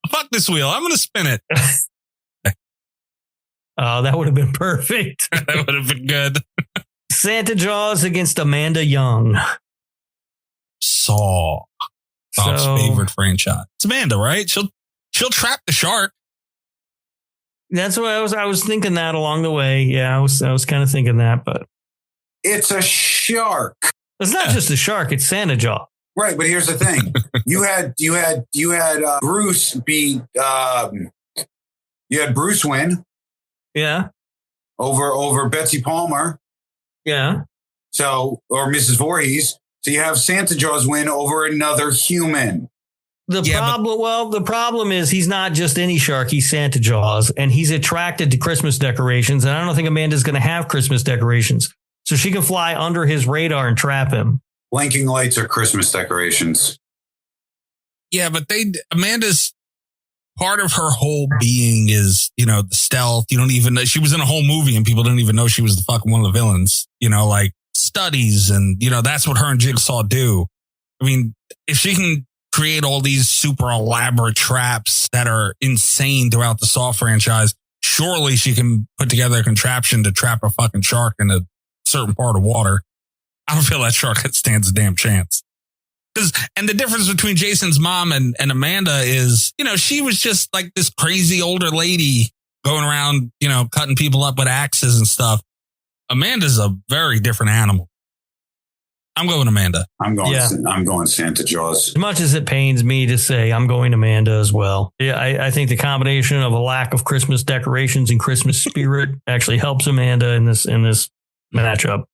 Fuck this wheel. I'm going to spin it. Oh, that would have been perfect. That would have been good. Santa Jaws against Amanda Young. Saw. Bob's favorite franchise. It's Amanda, right? She'll trap the shark. That's what I was thinking that along the way. Yeah, I was kind of thinking that, but it's a shark. It's not just a shark. It's Santa Jaw. Right, but here's the thing: you had Bruce beat. You had Bruce win. Yeah. Over Betsy Palmer. Yeah. So, or Mrs. Voorhees. So you have Santa Jaws win over another human. The problem is he's not just any shark. He's Santa Jaws, and he's attracted to Christmas decorations. And I don't think Amanda's going to have Christmas decorations, so she can fly under his radar and trap him. Blinking lights are Christmas decorations. Yeah, but Amanda's part of her whole being is, the stealth. You don't even know she was in a whole movie and people didn't even know she was the fucking one of the villains, like studies. And, that's what her and Jigsaw do. I mean, if she can create all these super elaborate traps that are insane throughout the Saw franchise, surely she can put together a contraption to trap a fucking shark in a certain part of water. I don't feel that shark stands a damn chance. And the difference between Jason's mom and Amanda is, she was just like this crazy older lady going around, cutting people up with axes and stuff. Amanda's a very different animal. I'm going Amanda. I'm going Santa Jaws. As much as it pains me to say, I'm going Amanda as well. Yeah, I think the combination of a lack of Christmas decorations and Christmas spirit actually helps Amanda in this matchup.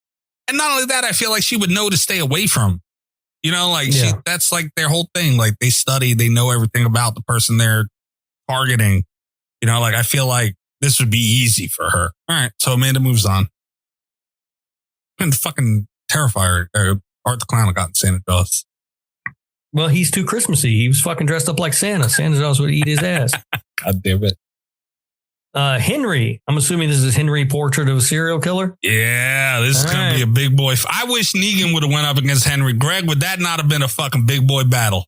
And not only that, I feel like she would know to stay away from. That's like their whole thing. Like they study, they know everything about the person they're targeting. I feel like this would be easy for her. All right. So Amanda moves on. And fucking Terrifier, Art the Clown got in Santa Jaws. Well, he's too Christmassy. He was fucking dressed up like Santa. Santa Jaws would eat his ass. God damn it. Henry. I'm assuming this is Henry, Portrait of a Serial Killer. Yeah, this is going to be a big boy. I wish Negan would have went up against Henry. Greg, would that not have been a fucking big boy battle?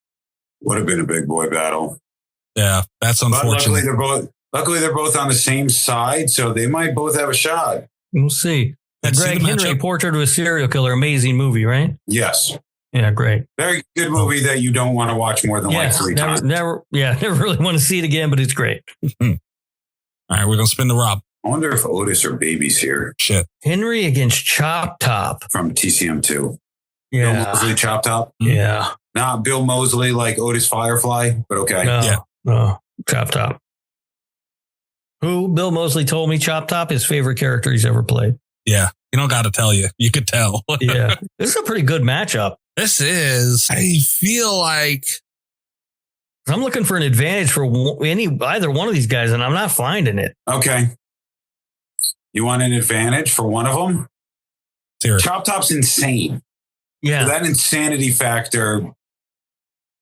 Would have been a big boy battle. Yeah, that's unfortunate. Luckily, they're both on the same side, so they might both have a shot. We'll see. Greg, Henry, Portrait of a Serial Killer, amazing movie, right? Yes. Yeah, great. Very good movie that you don't want to watch more than like 3 times. Never really want to see it again, but it's great. All right, we're going to spin the Rob. I wonder if Otis or Baby's here. Shit. Henry against Chop Top. From TCM2. Yeah. Bill Moseley, Chop Top? Yeah. Not Bill Moseley like Otis Firefly, but okay. No, Chop Top. Who Bill Moseley told me Chop Top, his favorite character he's ever played. Yeah. You don't got to tell you. You could tell. Yeah. This is a pretty good matchup. This is. I feel like I'm looking for an advantage for either one of these guys, and I'm not finding it. Okay. You want an advantage for one of them? Seriously. Chop Top's insane. Yeah. So that insanity factor,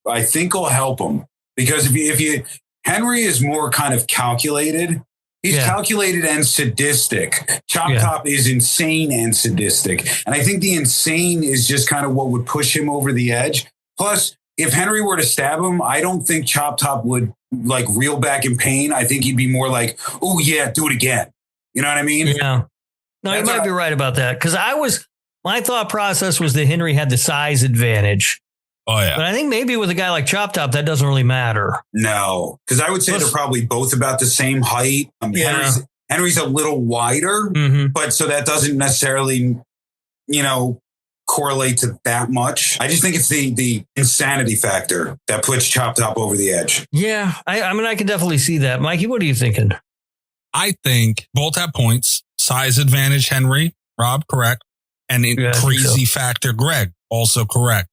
I think, will help him. Because if you Henry is more kind of calculated. He's calculated and sadistic. Chop Top is insane and sadistic. And I think the insane is just kind of what would push him over the edge. Plus, if Henry were to stab him, I don't think Chop Top would like reel back in pain. I think he'd be more like, oh yeah, do it again. You know what I mean? Yeah. No, you might be right about that. Because my thought process was that Henry had the size advantage. Oh yeah. But I think maybe with a guy like Chop Top, that doesn't really matter. No, because I would say they're probably both about the same height. Henry's a little wider, but so that doesn't necessarily, correlate to that much. I just think it's the insanity factor that puts Chop Top over the edge. Yeah, I mean, I can definitely see that. Mikey, what are you thinking? I think both have points. Size advantage, Henry. Rob, correct. And crazy factor, Greg, also correct.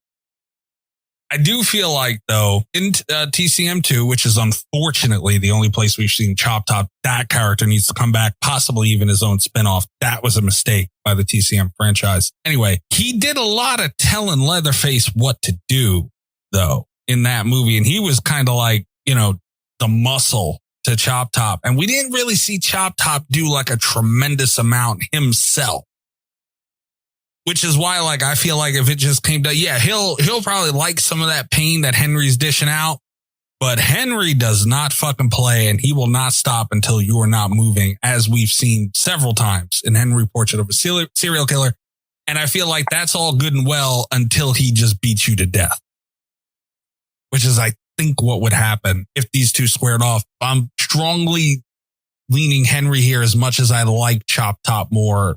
I do feel like, though, in TCM2, which is unfortunately the only place we've seen Chop Top, that character needs to come back, possibly even his own spinoff. That was a mistake by the TCM franchise. Anyway, he did a lot of telling Leatherface what to do, though, in that movie. And he was kind of like, the muscle to Chop Top. And we didn't really see Chop Top do like a tremendous amount himself. Which is why, I feel like if it just came to, he'll probably like some of that pain that Henry's dishing out. But Henry does not fucking play, and he will not stop until you are not moving, as we've seen several times in Henry, Portrait of a Serial Killer. And I feel like that's all good and well until he just beats you to death. Which is, I think, what would happen if these two squared off. I'm strongly leaning Henry here as much as I like Chop Top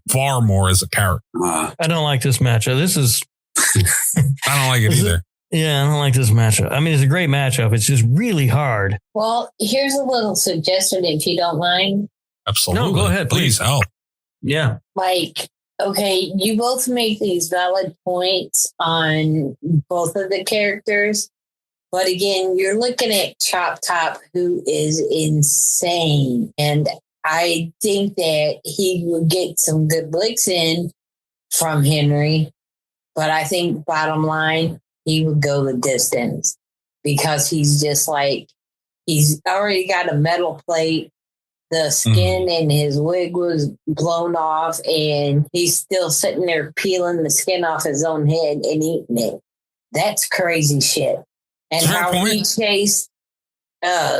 far more as a character. I don't like this matchup. I don't like it either. Yeah, I don't like this matchup. I mean, it's a great matchup. It's just really hard. Well, here's a little suggestion, if you don't mind. Absolutely. No, go ahead. Please help. Yeah. Okay, you both make these valid points on both of the characters. But again, you're looking at Chop Top, who is insane. And I think that he would get some good licks in from Henry. But I think bottom line, he would go the distance because he's just like, He's already got a metal plate. The skin in his wig was blown off, and he's still sitting there peeling the skin off his own head and eating it. That's crazy shit. And how he chased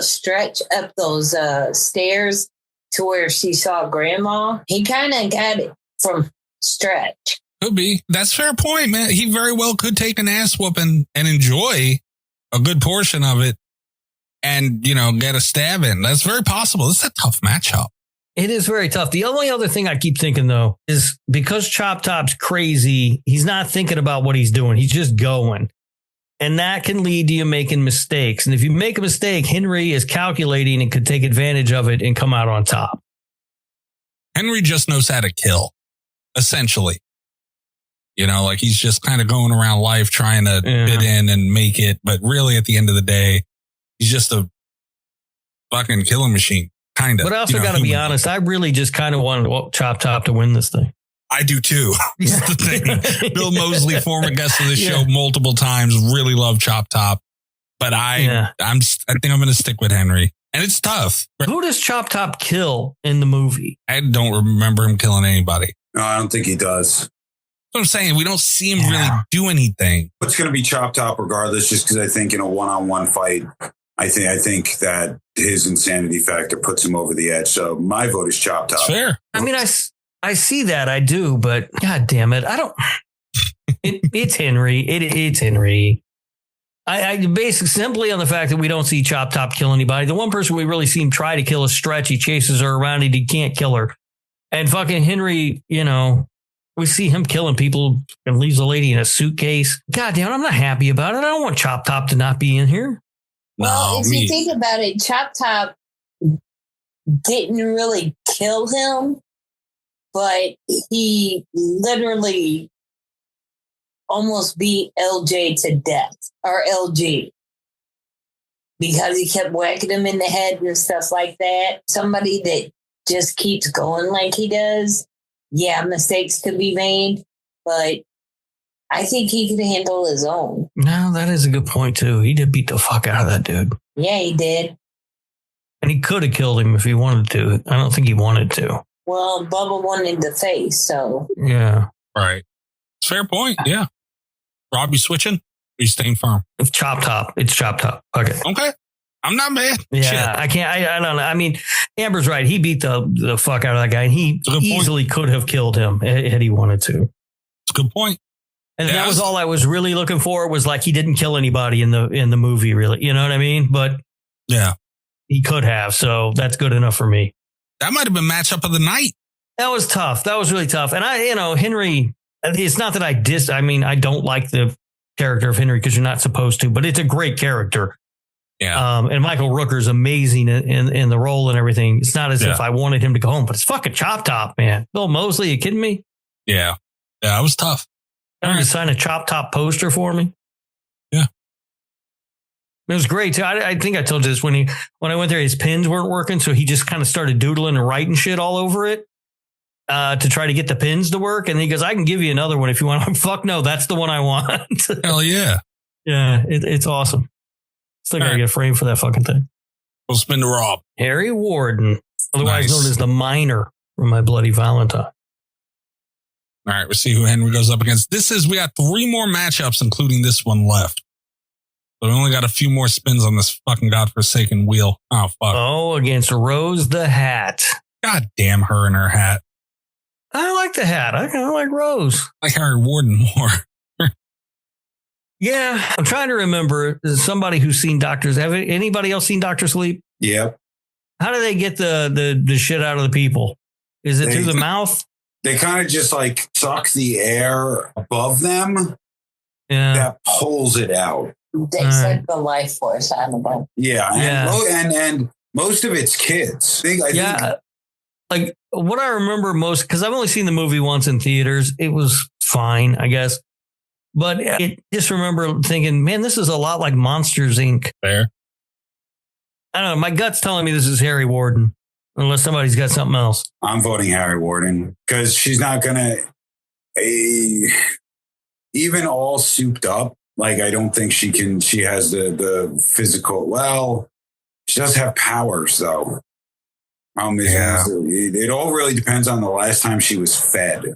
Stretch up those stairs to where she saw Grandma. He kind of got it from Stretch. Could be. That's a fair point, man. He very well could take an ass whooping and enjoy a good portion of it and, get a stab in. That's very possible. This is a tough matchup. It is very tough. The only other thing I keep thinking, though, is because Chop Top's crazy, he's not thinking about what he's doing. He's just going. And that can lead to you making mistakes. And if you make a mistake, Henry is calculating and could take advantage of it and come out on top. Henry just knows how to kill, essentially. He's just kind of going around life trying to fit in and make it. But really, at the end of the day, he's just a fucking killing machine, kind of. But I also got to be honest, I really just kind of wanted Chop Top to win this thing. I do too. That's the thing. Bill Moseley, former guest of the show multiple times, really love Chop Top. But I think I'm going to stick with Henry. And it's tough. Who does Chop Top kill in the movie? I don't remember him killing anybody. No, I don't think he does. That's what I'm saying. We don't see him really do anything. It's going to be Chop Top regardless, just because I think in a one-on-one fight, I think that his insanity factor puts him over the edge. So my vote is Chop Top. Fair. I mean, I see that. I do. But God damn it. I don't. It's Henry. It's Henry. I basically simply on the fact that we don't see Chop Top kill anybody. The one person we really see him try to kill is Stretch. He chases her around and he can't kill her. And fucking Henry, we see him killing people and leaves a lady in a suitcase. God damn, I'm not happy about it. I don't want Chop Top to not be in here. Well, if you think about it, Chop Top didn't really kill him, but he literally almost beat LJ to death, or LG, because he kept whacking him in the head and stuff like that. Somebody that just keeps going like he does, mistakes could be made, but I think he could handle his own. No, that is a good point, too. He did beat the fuck out of that dude. Yeah, he did. And he could have killed him if he wanted to. I don't think he wanted to. Well, Bubba wanted the face, so. Yeah. Right. Fair point, yeah. Rob, you switching? Or you staying firm? It's Chop Top. It's Chop Top. Okay. I'm not mad. Yeah, shit. I can't. I don't know. I mean, Amber's right. He beat the fuck out of that guy, and he easily could have killed him had he wanted to. It's a good point. And that was all I was really looking for. Was like he didn't kill anybody in the movie, really. You know what I mean? But yeah, he could have. So that's good enough for me. That might have been matchup of the night. That was tough. That was really tough. And Henry. It's not that I don't like the character of Henry because you're not supposed to, but it's a great character. Yeah. And Michael Rooker's amazing in the role and everything. It's not as if I wanted him to go home, but it's fucking Chop Top, man. Bill Moseley, you kidding me? Yeah. Yeah, it was tough. Trying to sign a Chop Top poster for me. Yeah. It was great too. I think I told you this when I went there, his pens weren't working. So he just kind of started doodling and writing shit all over it. To try to get the pins to work. And he goes, I can give you another one if you want. Fuck no, that's the one I want. Hell yeah. Yeah, it's awesome. Still got to get a frame for that fucking thing. We'll spin to Rob. Harry Warden, otherwise known as the Miner from My Bloody Valentine. All right, we'll see who Henry goes up against. We got 3 more matchups, including this one left. So we only got a few more spins on this fucking godforsaken wheel. Oh, fuck. Oh, against Rose the Hat. God damn her and her hat. I like the hat. I kind of like Rose. I like Harry Warden more. Yeah, I'm trying to remember somebody who's seen doctors. Have anybody else seen Dr. Sleep? Yep. How do they get the shit out of the people? Is it through the mouth? They kind of just like suck the air above them. Yeah. That pulls it out. They suck the life force out of them. Yeah. And most of it's kids. I think like what I remember most, because I've only seen the movie once in theaters. It was fine, I guess. But I just remember thinking, man, this is a lot like Monsters, Inc. Fair. I don't know. My gut's telling me this is Harry Warden, unless somebody's got something else. I'm voting Harry Warden because she's not going to, even all souped up. Like, I don't think she has the physical. Well, She does have powers, though. It all really depends on the last time she was fed.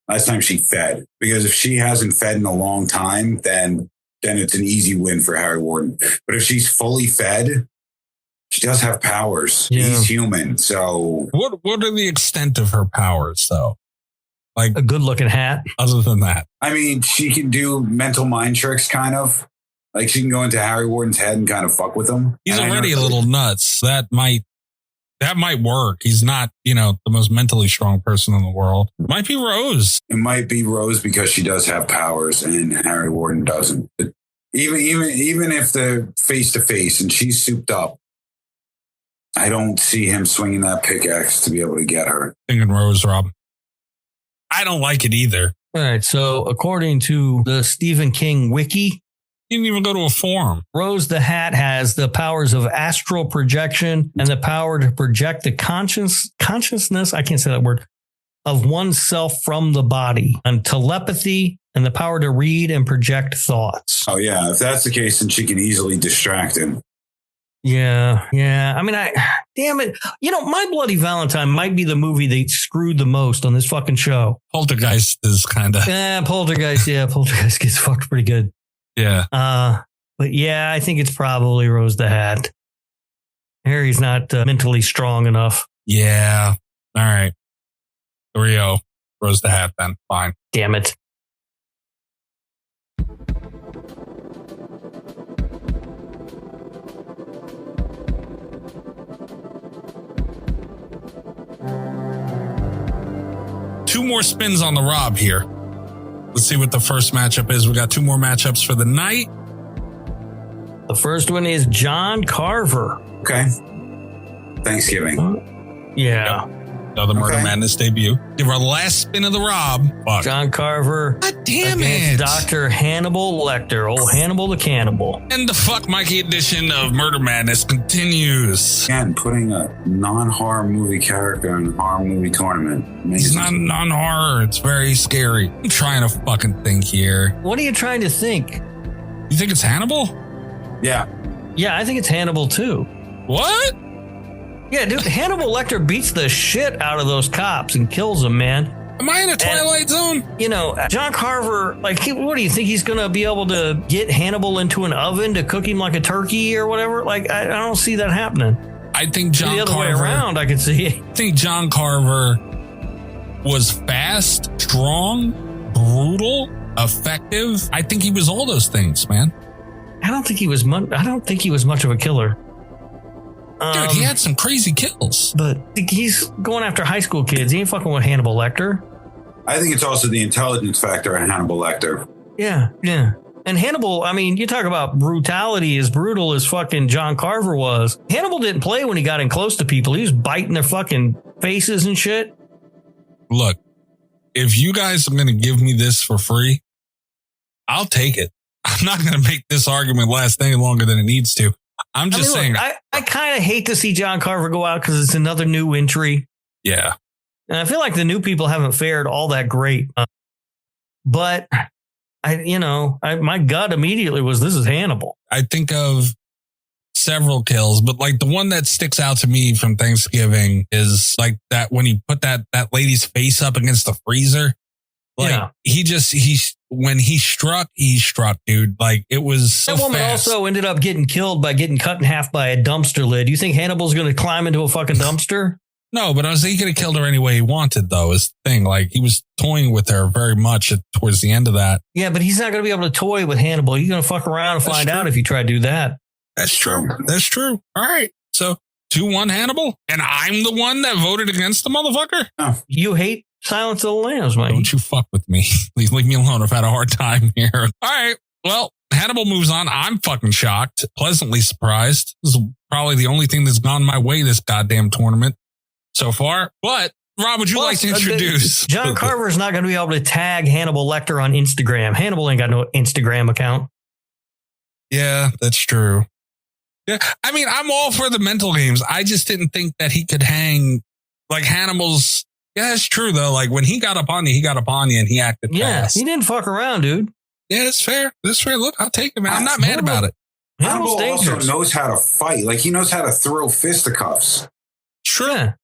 Last time she fed. Because if she hasn't fed in a long time, then it's an easy win for Harry Warden. But if she's fully fed, she does have powers. Yeah. He's human. So what are the extent of her powers, though? Like a good looking hat. Other than that, I mean, she can do mental mind tricks, kind of. Like she can go into Harry Warden's head and kind of fuck with him. He's already a little nuts. That might work. He's not, the most mentally strong person in the world. It might be Rose. It might be Rose because she does have powers and Harry Warden doesn't. Even if they're face to face and she's souped up, I don't see him swinging that pickaxe to be able to get her. Thinking Rose, Rob. I don't like it either. All right. So according to the Stephen King wiki, he didn't even go to a forum. Rose the Hat has the powers of astral projection and the power to project the consciousness, I can't say that word, of oneself from the body, and telepathy and the power to read and project thoughts. Oh, yeah. If that's the case, then she can easily distract him. Yeah. I mean, damn it. My Bloody Valentine might be the movie they screwed the most on this fucking show. Poltergeist is kind of. Poltergeist gets fucked pretty good. Yeah. But yeah, I think it's probably Rose the Hat. Harry's not mentally strong enough. Yeah. All right. 3-0. Rose the Hat then. Fine. Damn it. Two more spins on the Rob here. Let's see what the first matchup is. We got two more matchups for the night. The first one is John Carver. Okay. Thanksgiving. Yeah. Yep. Another Murder Madness debut. Give our last spin of the Rob. Fuck. John Carver. God damn it. Dr. Hannibal Lecter. Old Hannibal the Cannibal. And the Fuck Mikey edition of Murder Madness continues. Again, putting a non-horror movie character in a horror movie tournament. It's not non-horror. It's very scary. I'm trying to fucking think here. What are you trying to think? You think it's Hannibal? Yeah. Yeah, I think it's Hannibal too. What? Yeah, dude, Hannibal Lecter beats the shit out of those cops and kills them, man. Am I in a Twilight Zone? John Carver, what do you think he's going to be able to get Hannibal into an oven to cook him like a turkey or whatever? Like, I don't see that happening. I think John Carver. The other way around, I could see. I think John Carver was fast, strong, brutal, effective. I think he was all those things, man. I don't think he was much of a killer. Dude, he had some crazy kills. But he's going after high school kids. He ain't fucking with Hannibal Lecter. I think it's also the intelligence factor in Hannibal Lecter. Yeah. And Hannibal, I mean, you talk about brutality, as brutal as fucking John Carver was. Hannibal didn't play when he got in close to people. He was biting their fucking faces and shit. Look, if you guys are going to give me this for free, I'll take it. I'm not going to make this argument last any longer than it needs to. I'm just saying. Look, I kind of hate to see John Carver go out because it's another new entry. Yeah. And I feel like the new people haven't fared all that great. But my gut immediately was, this is Hannibal. I think of several kills, but like the one that sticks out to me from Thanksgiving is like that when he put that lady's face up against the freezer. Like when he struck, dude. Like it was so that woman fast. Also ended up getting killed by getting cut in half by a dumpster lid. You think Hannibal's going to climb into a fucking dumpster? No, but I was thinking he could have killed her any way he wanted, though, is the thing. Like he was toying with her very much towards the end of that. Yeah, but he's not going to be able to toy with Hannibal. You're going to fuck around and find out if you try to do that. That's true. All right. So 2-1 Hannibal, and I'm the one that voted against the motherfucker. Oh. You hate Silence of the Lambs, Mike. Don't you fuck with me. Please leave me alone. I've had a hard time here. All right. Well, Hannibal moves on. I'm fucking shocked, pleasantly surprised. This is probably the only thing that's gone my way this goddamn tournament so far. But Rob, would you like to introduce? John Carver's not going to be able to tag Hannibal Lecter on Instagram. Hannibal ain't got no Instagram account. Yeah, that's true. Yeah, I mean, I'm all for the mental games. I just didn't think that he could hang like Hannibal's. Yeah, it's true, though. Like, when he got up on you, and he acted fast. He didn't fuck around, dude. Yeah, that's fair. Look, I'll take it, man. I'm not mad about it. Hannibal also knows how to fight. Like, he knows how to throw fisticuffs. Sure.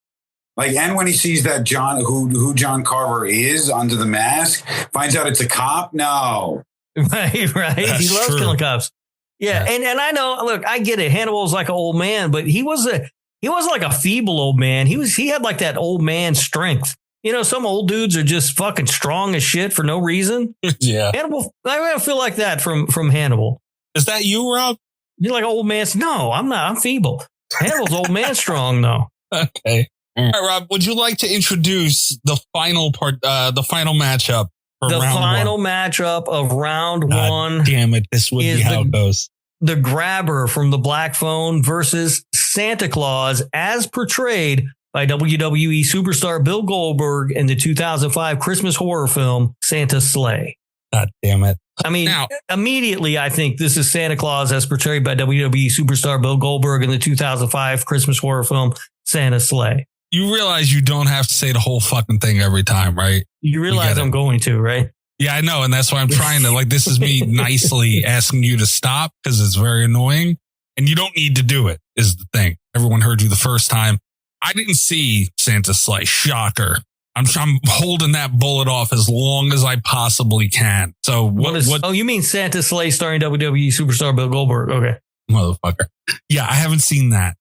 Like, and when he sees that who John Carver is under the mask, finds out it's a cop. No. Right. That's He loves true. killing cops. Yeah. And I know, look, I get it. Hannibal's like an old man, but he wasn't like a feeble old man. He had like that old man strength. You know, some old dudes are just fucking strong as shit for no reason. Yeah. Hannibal, I feel like that from Hannibal. Is that you, Rob? You're like old man. No, I'm not. I'm feeble. Hannibal's old man strong though. Okay. All right, Rob, would you like to introduce the final part, the final matchup for The round final one? matchup of round God one. damn it. This would be how it goes. The Grabber from the Black Phone versus Santa Claus as portrayed by WWE superstar Bill Goldberg in the 2005 Christmas horror film Santa's Sleigh. God damn it. I mean, Now- immediately I think this is Santa Claus as portrayed by WWE superstar Bill Goldberg in the 2005 Christmas horror film Santa's Sleigh. You realize you don't have to say the whole fucking thing every time, right? You realize I'm going to, right? Yeah, I know. And that's why I'm trying to, like, this is me nicely asking you to stop because it's very annoying. And you don't need to do it, is the thing. Everyone heard you the first time. I didn't see Santa's Sleigh. Shocker. I'm holding that bullet off as long as I possibly can. So what? Oh, you mean Santa's Sleigh starring WWE superstar Bill Goldberg? Okay. Motherfucker. Yeah, I haven't seen that.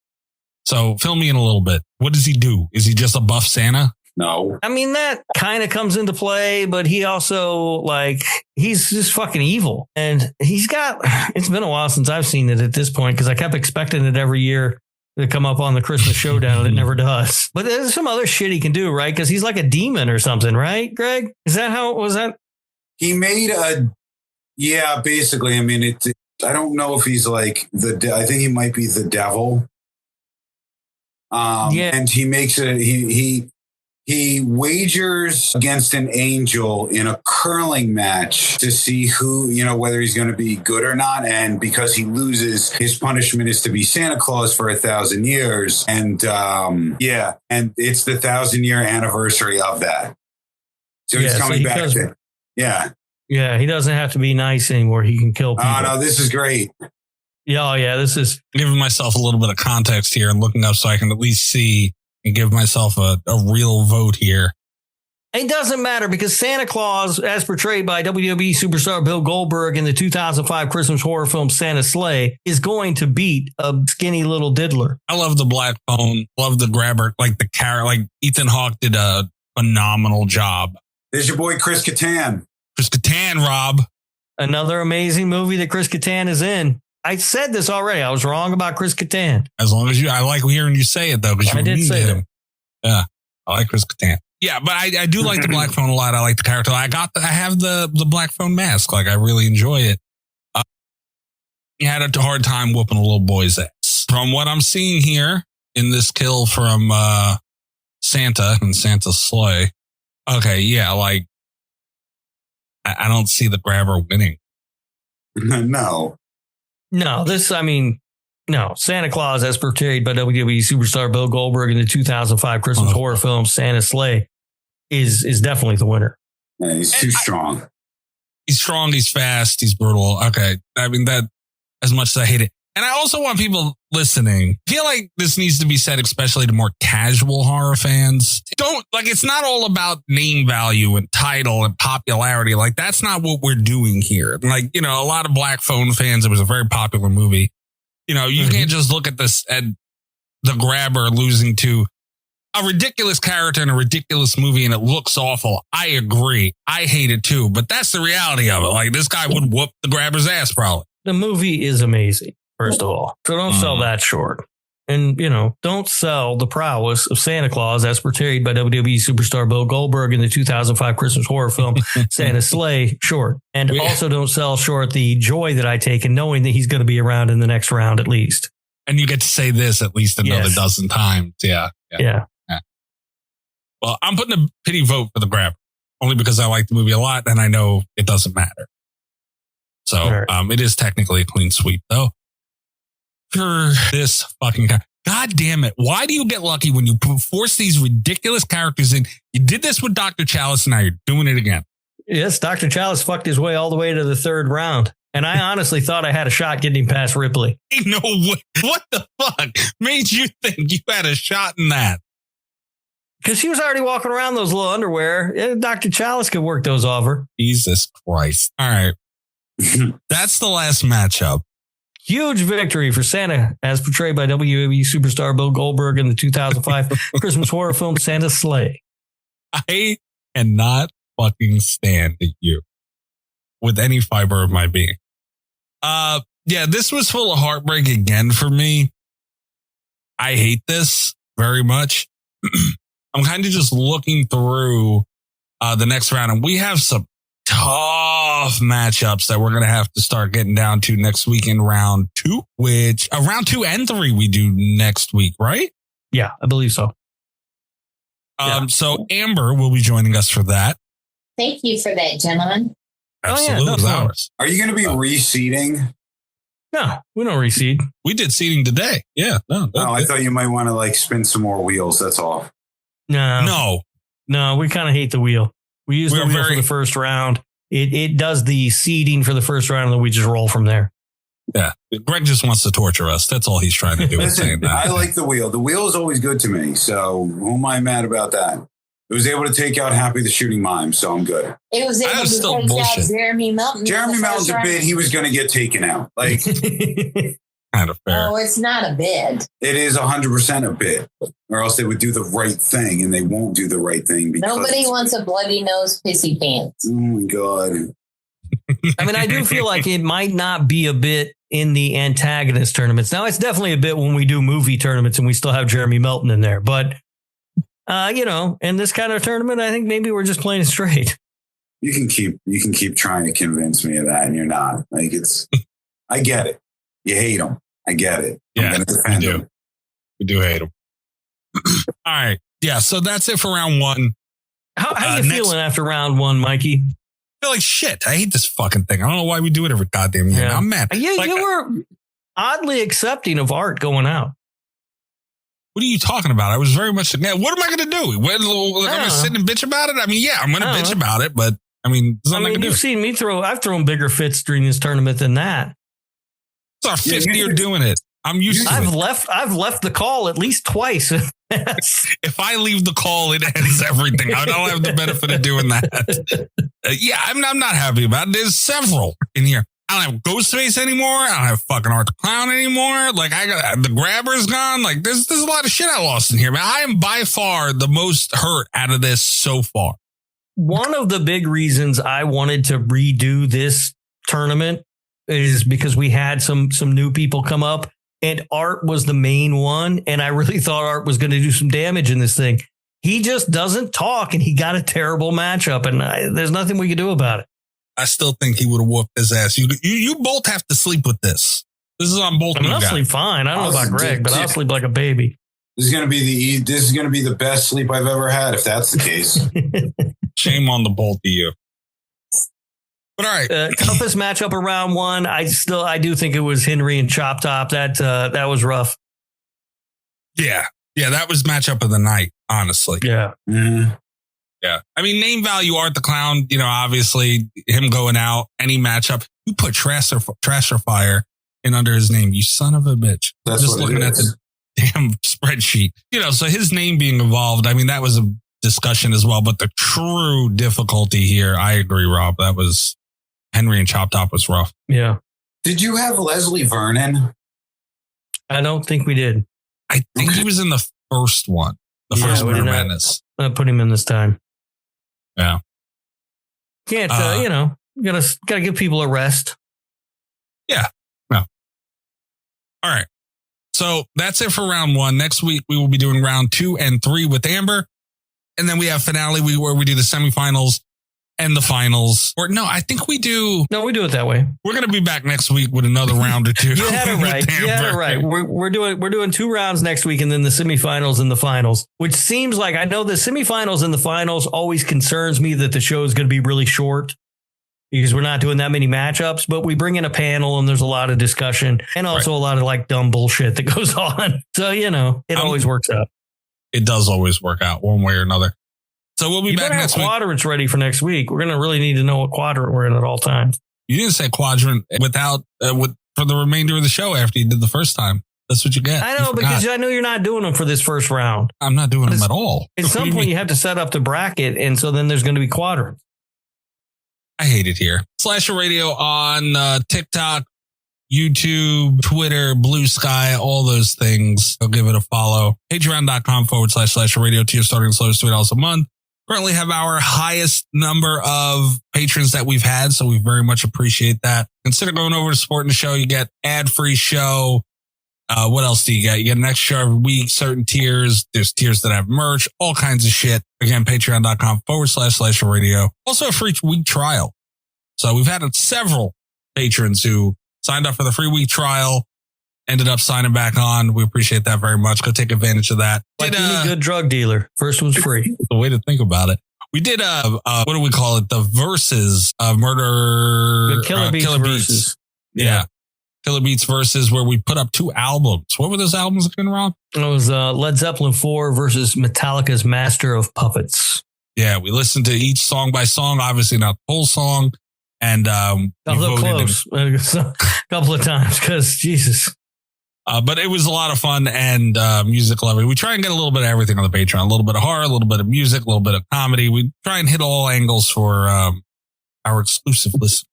So fill me in a little bit. What does he do? Is he just a buff Santa? No. I mean, that kind of comes into play, but he also, like, he's just fucking evil. And it's been a while since I've seen it at this point because I kept expecting it every year to come up on the Christmas showdown. It never does. But there's some other shit he can do, right? Because he's like a demon or something, right, Greg? Is that how it was? That He made yeah, basically. I mean, I don't know if he's like I think he might be the devil. And he makes he wagers against an angel in a curling match to see who, whether he's going to be good or not. And because he loses, his punishment is to be Santa Claus for 1,000 years. And and it's the 1,000-year anniversary of that. So he's coming back. Yeah, he doesn't have to be nice anymore. He can kill people. Oh, no, this is great. Yeah, this is giving myself a little bit of context here and looking up so I can at least see and give myself a real vote here. It doesn't matter because Santa Claus, as portrayed by WWE superstar Bill Goldberg in the 2005 Christmas horror film Santa's Sleigh, is going to beat a skinny little diddler. I love the Black Phone, love the Grabber, like the carrot, like Ethan Hawke did a phenomenal job. There's your boy Chris Kattan. Chris Kattan, Rob. Another amazing movie that Chris Kattan is in. I said this already. I was wrong about Chris Kattan. As long as I like hearing you say it though, because I did say him. Yeah, I like Chris Kattan. Yeah, but I do like the Black Phone a lot. I like the character. I have the Black Phone mask. Like I really enjoy it. He had a hard time whooping a little boy's ass. From what I'm seeing here in this kill from Santa and Santa's Sleigh. Okay, yeah, like I don't see the Grabber winning. No. No, Santa Claus, as portrayed by WWE superstar Bill Goldberg in the 2005 Christmas horror film Santa's Sleigh, is definitely the winner. Yeah, he's too strong. He's strong, he's fast, he's brutal. Okay. I mean, that, as much as I hate it. And I also want people listening, I feel like this needs to be said, especially to more casual horror fans. It's not all about name value and title and popularity. Like, that's not what we're doing here. Like, a lot of Black Phone fans, it was a very popular movie. You can't just look at this and the Grabber losing to a ridiculous character in a ridiculous movie and it looks awful. I agree. I hate it too, but that's the reality of it. Like, this guy would whoop the Grabber's ass probably. The movie is amazing, first of all. So don't sell that short. And, don't sell the prowess of Santa Claus as portrayed by WWE superstar Bill Goldberg in the 2005 Christmas horror film Santa's Sleigh short. And also don't sell short the joy that I take in knowing that he's going to be around in the next round at least. And you get to say this at least another dozen times. Yeah. Well, I'm putting a pity vote for the Grabber only because I like the movie a lot and I know it doesn't matter. So it is technically a clean sweep though. For this fucking guy. God damn it. Why do you get lucky when you force these ridiculous characters in? You did this with Dr. Chalice. Now you're doing it again. Yes, Dr. Chalice fucked his way all the way to the third round. And I honestly thought I had a shot getting him past Ripley. No way. What the fuck made you think you had a shot in that? Because she was already walking around those little underwear. Dr. Chalice could work those off her. Jesus Christ. All right. That's the last matchup. Huge victory for Santa, as portrayed by WWE superstar Bill Goldberg in the 2005 Christmas horror film Santa's Sleigh. I cannot fucking stand you with any fiber of my being. Yeah, this was full of heartbreak again for me. I hate this very much. I'm kind of just looking through the next round, and we have some tough matchups that we're going to have to start getting down to next week in round 2, which round 2 and 3 we do next week, right? Yeah, I believe so. So Amber will be joining us for that. Thank you for that, gentlemen. Absolutely. Ours. Are you going to be reseeding? No, we don't reseed. We did seeding today. Yeah. No, I thought you might want to like spin some more wheels. That's all. No, we kind of hate the wheel. We use the wheel for the first round. It does the seeding for the first round, and then we just roll from there. Yeah. Greg just wants to torture us. That's all he's trying to do. Listen, saying that. I like the wheel. The wheel is always good to me. So who am I mad about that? It was able to take out Happy the Shooting Mime, so I'm good. It was able to take out Jeremy Melton. Jeremy Melton's a bid. He was going to get taken out. Like, kind of fair. Oh, it's not a bid. It is 100% a bid, or else they would do the right thing, and they won't do the right thing. Because nobody wants a bloody nose, pissy pants. Oh my God. I mean, I do feel like it might not be a bit in the antagonist tournaments. Now, it's definitely a bit when we do movie tournaments and we still have Jeremy Melton in there. But, in this kind of tournament, I think maybe we're just playing it straight. You can keep trying to convince me of that, and you're not. Like, I get it. You hate them. I get it. Yeah, we do. We do hate them. All right. Yeah, so that's it for round 1. How you feeling after round 1, Mikey? I feel like shit. I hate this fucking thing. I don't know why we do it every goddamn year. I'm mad. You were oddly accepting of Art going out. What are you talking about? I was very much, man, what am I going to do? I'm going to sit and bitch about it? I mean, yeah, I'm going to bitch about it, but I mean, you've seen me I've thrown bigger fits during this tournament than that. It's our 5th year doing it. I'm used to it. I've left the call at least twice. If I leave the call, it ends everything. I don't have the benefit of doing that. I'm not happy about it. There's several in here. I don't have Ghostface anymore. I don't have fucking Art the Clown anymore. Like I got the Grabber's gone. Like there's a lot of shit I lost in here, man. I am by far the most hurt out of this so far. One of the big reasons I wanted to redo this tournament is because we had some new people come up. And Art was the main one. And I really thought Art was going to do some damage in this thing. He just doesn't talk, and he got a terrible matchup. And there's nothing we can do about it. I still think he would have whooped his ass. You both have to sleep with this. This is on both of you guys. I'll sleep fine. I don't know about Greg, but I'll sleep like a baby. This is going to be the best sleep I've ever had, if that's the case. Shame on the both of you. But all right, toughest matchup of round 1. I do think it was Henry and Chop Top. That was rough. Yeah, that was matchup of the night. Honestly, yeah, yeah. I mean, name value Art the Clown. Obviously him going out any matchup. You put Trasher Fire in under his name. You son of a bitch. That's just looking at the damn spreadsheet. So his name being involved. I mean, that was a discussion as well. But the true difficulty here, I agree, Rob. That was. Henry and Chop Top was rough. Yeah. Did you have Leslie Vernon? I don't think we did. I think he was in the first one. The first Winter Madness. I put him in this time. Yeah. Can't, gotta give people a rest. Yeah. No. All right. So that's it for round 1. Next week, we will be doing round 2 and 3 with Amber. And then we have finale where we do the semifinals. And the finals. Or no, I think we do. No, we do it that way. We're going to be back next week with another round or 2. You had it right. You had it right. We're doing 2 rounds next week, and then the semifinals and the finals. Which seems like, I know the semifinals and the finals always concerns me that the show is going to be really short because we're not doing that many matchups. But we bring in a panel, and there's a lot of discussion, and also a lot of like dumb bullshit that goes on. So it always works out. It does always work out one way or another. So we'll be back next week. Quadrants ready for next week. We're going to really need to know what quadrant we're in at all times. You didn't say quadrant without for the remainder of the show after you did the first time. That's what you get. I know, because I know you're not doing them for this first round. I'm not doing them at all. At some point, you have to set up the bracket, and so then there's going to be quadrants. I hate it here. Slasher Radio on TikTok, YouTube, Twitter, Blue Sky, all those things. Go give it a follow. Patreon.com/Slasher Radio. Tier starting as low as $3 a month. Currently have our highest number of patrons that we've had, so we very much appreciate that. Consider going over to supporting the show. You get ad-free show. What else do you get? You get an extra every week, certain tiers. There's tiers that have merch, all kinds of shit. Again, patreon.com/Slasher Radio. Also a free week trial. So we've had several patrons who signed up for the free week trial, ended up signing back on. We appreciate that very much. Go take advantage of that. Like any good drug dealer. First one's free. The way to think about it. We did what do we call it? The versus of Murder. The Killer Beats versus. Yeah. Killer Beats versus, where we put up 2 albums. What were those albums again, Rob? It was Led Zeppelin 4 versus Metallica's Master of Puppets. Yeah, we listened to each song by song, obviously not the whole song. And although close a couple of times, because Jesus. But it was a lot of fun and music loving. We try and get a little bit of everything on the Patreon, a little bit of horror, a little bit of music, a little bit of comedy. We try and hit all angles for our exclusive listeners.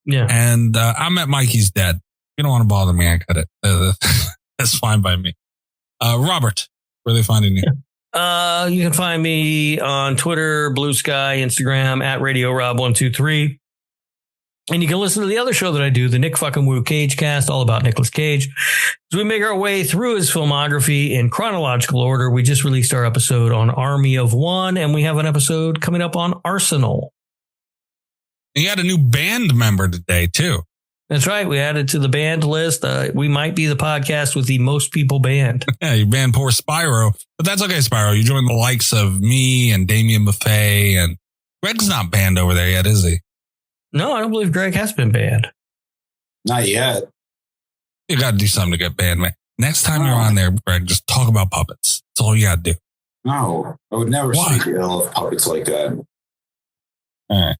Yeah. And I'm at Mikey's Dead. You don't want to bother me, I cut it. That's fine by me. Robert, where are they finding you? You can find me on Twitter, Blue Sky, Instagram, at Radio Rob123. And you can listen to the other show that I do, the Nick fucking Woo Cage Cast, all about Nicolas Cage. As we make our way through his filmography in chronological order, we just released our episode on Army of One, and we have an episode coming up on Arsenal. And you had a new band member today, too. That's right. We added to the band list. We might be the podcast with the most people banned. Yeah, you banned poor Spyro. But that's okay, Spyro. You joined the likes of me and Damien Buffet, and Greg's not banned over there yet, is he? No, I don't believe Greg has been banned. Not yet. You got to do something to get banned, man. Next time you're on there, Greg, just talk about puppets. That's all you got to do. No, I would never speak ill of puppets like that. All right.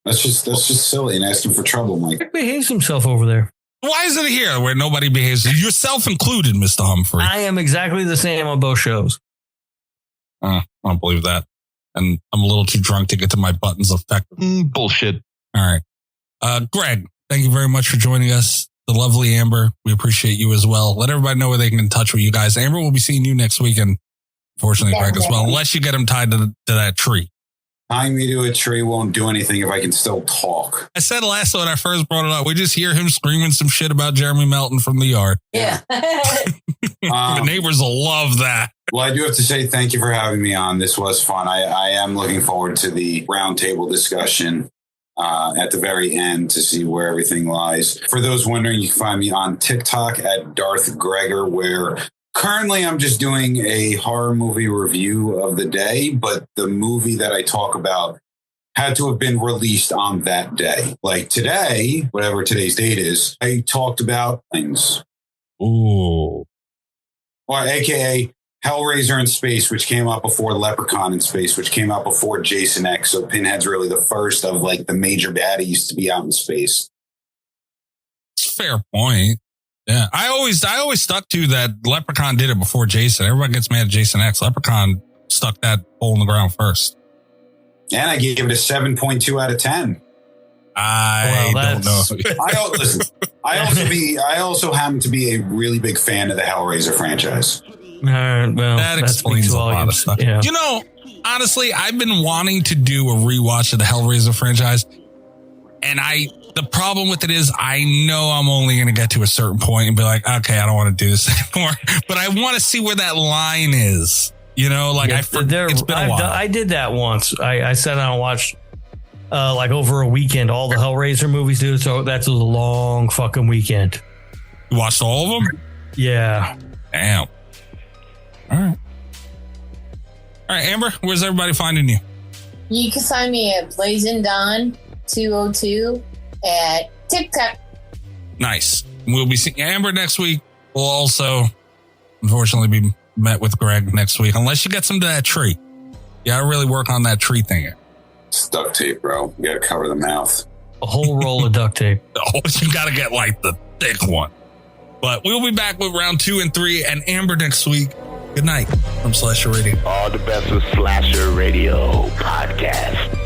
That's just silly and asking for trouble, Mike. Greg behaves himself over there. Why is it here where nobody behaves? Yourself included, Mr. Humphrey. I am exactly the same on both shows. I don't believe that. And I'm a little too drunk to get to my buttons effective. Bullshit. All right. Greg, thank you very much for joining us. The lovely Amber, we appreciate you as well. Let everybody know where they can get in touch with you guys. Amber will be seeing you next week, and unfortunately, Greg as well, unless you get him tied to that tree. Tying me to a tree won't do anything if I can still talk. I said last when I first brought it up, we just hear him screaming some shit about Jeremy Melton from the yard. Yeah. The neighbors will love that. Well, I do have to say thank you for having me on. This was fun. I am looking forward to the roundtable discussion at the very end to see where everything lies. For those wondering, you can find me on TikTok at Darth Gregor, where currently I'm just doing a horror movie review of the day, but the movie that I talk about had to have been released on that day. Like today, whatever today's date is, I talked about things. Ooh. Or AKA Hellraiser in Space, which came out before Leprechaun in Space, which came out before Jason X. So Pinhead's really the first of like the major baddies to be out in space. Fair point. Yeah, I always stuck to that Leprechaun did it before Jason. Everybody gets mad at Jason X. Leprechaun stuck that hole in the ground first. And I gave it a 7.2 out of 10. I don't know. I also happen to be a really big fan of the Hellraiser franchise. Well, that explains a lot of stuff. Yeah. You know, honestly, I've been wanting to do a rewatch of the Hellraiser franchise. And the problem with it is I know I'm only going to get to a certain point and be like, okay, I don't want to do this anymore. But I want to see where that line is. You know, like it's been a while. I did that once. I sat down and watched like over a weekend, all the Hellraiser movies, dude. So that's a long fucking weekend. You watched all of them? Yeah. Damn. All right, Amber, where's everybody finding you? You can find me at Blazing Dawn 202 at TikTok. Nice. We'll be seeing Amber next week. We'll also, unfortunately, be met with Greg next week, unless you get some to that tree. You gotta really work on that tree thing. It's duct tape, bro. You gotta cover the mouth. A whole roll of duct tape. Oh, you got to get like the thick one. But we'll be back with round 2 and 3 and Amber next week. Good night from Slasher Radio. All the best with Slasher Radio podcast.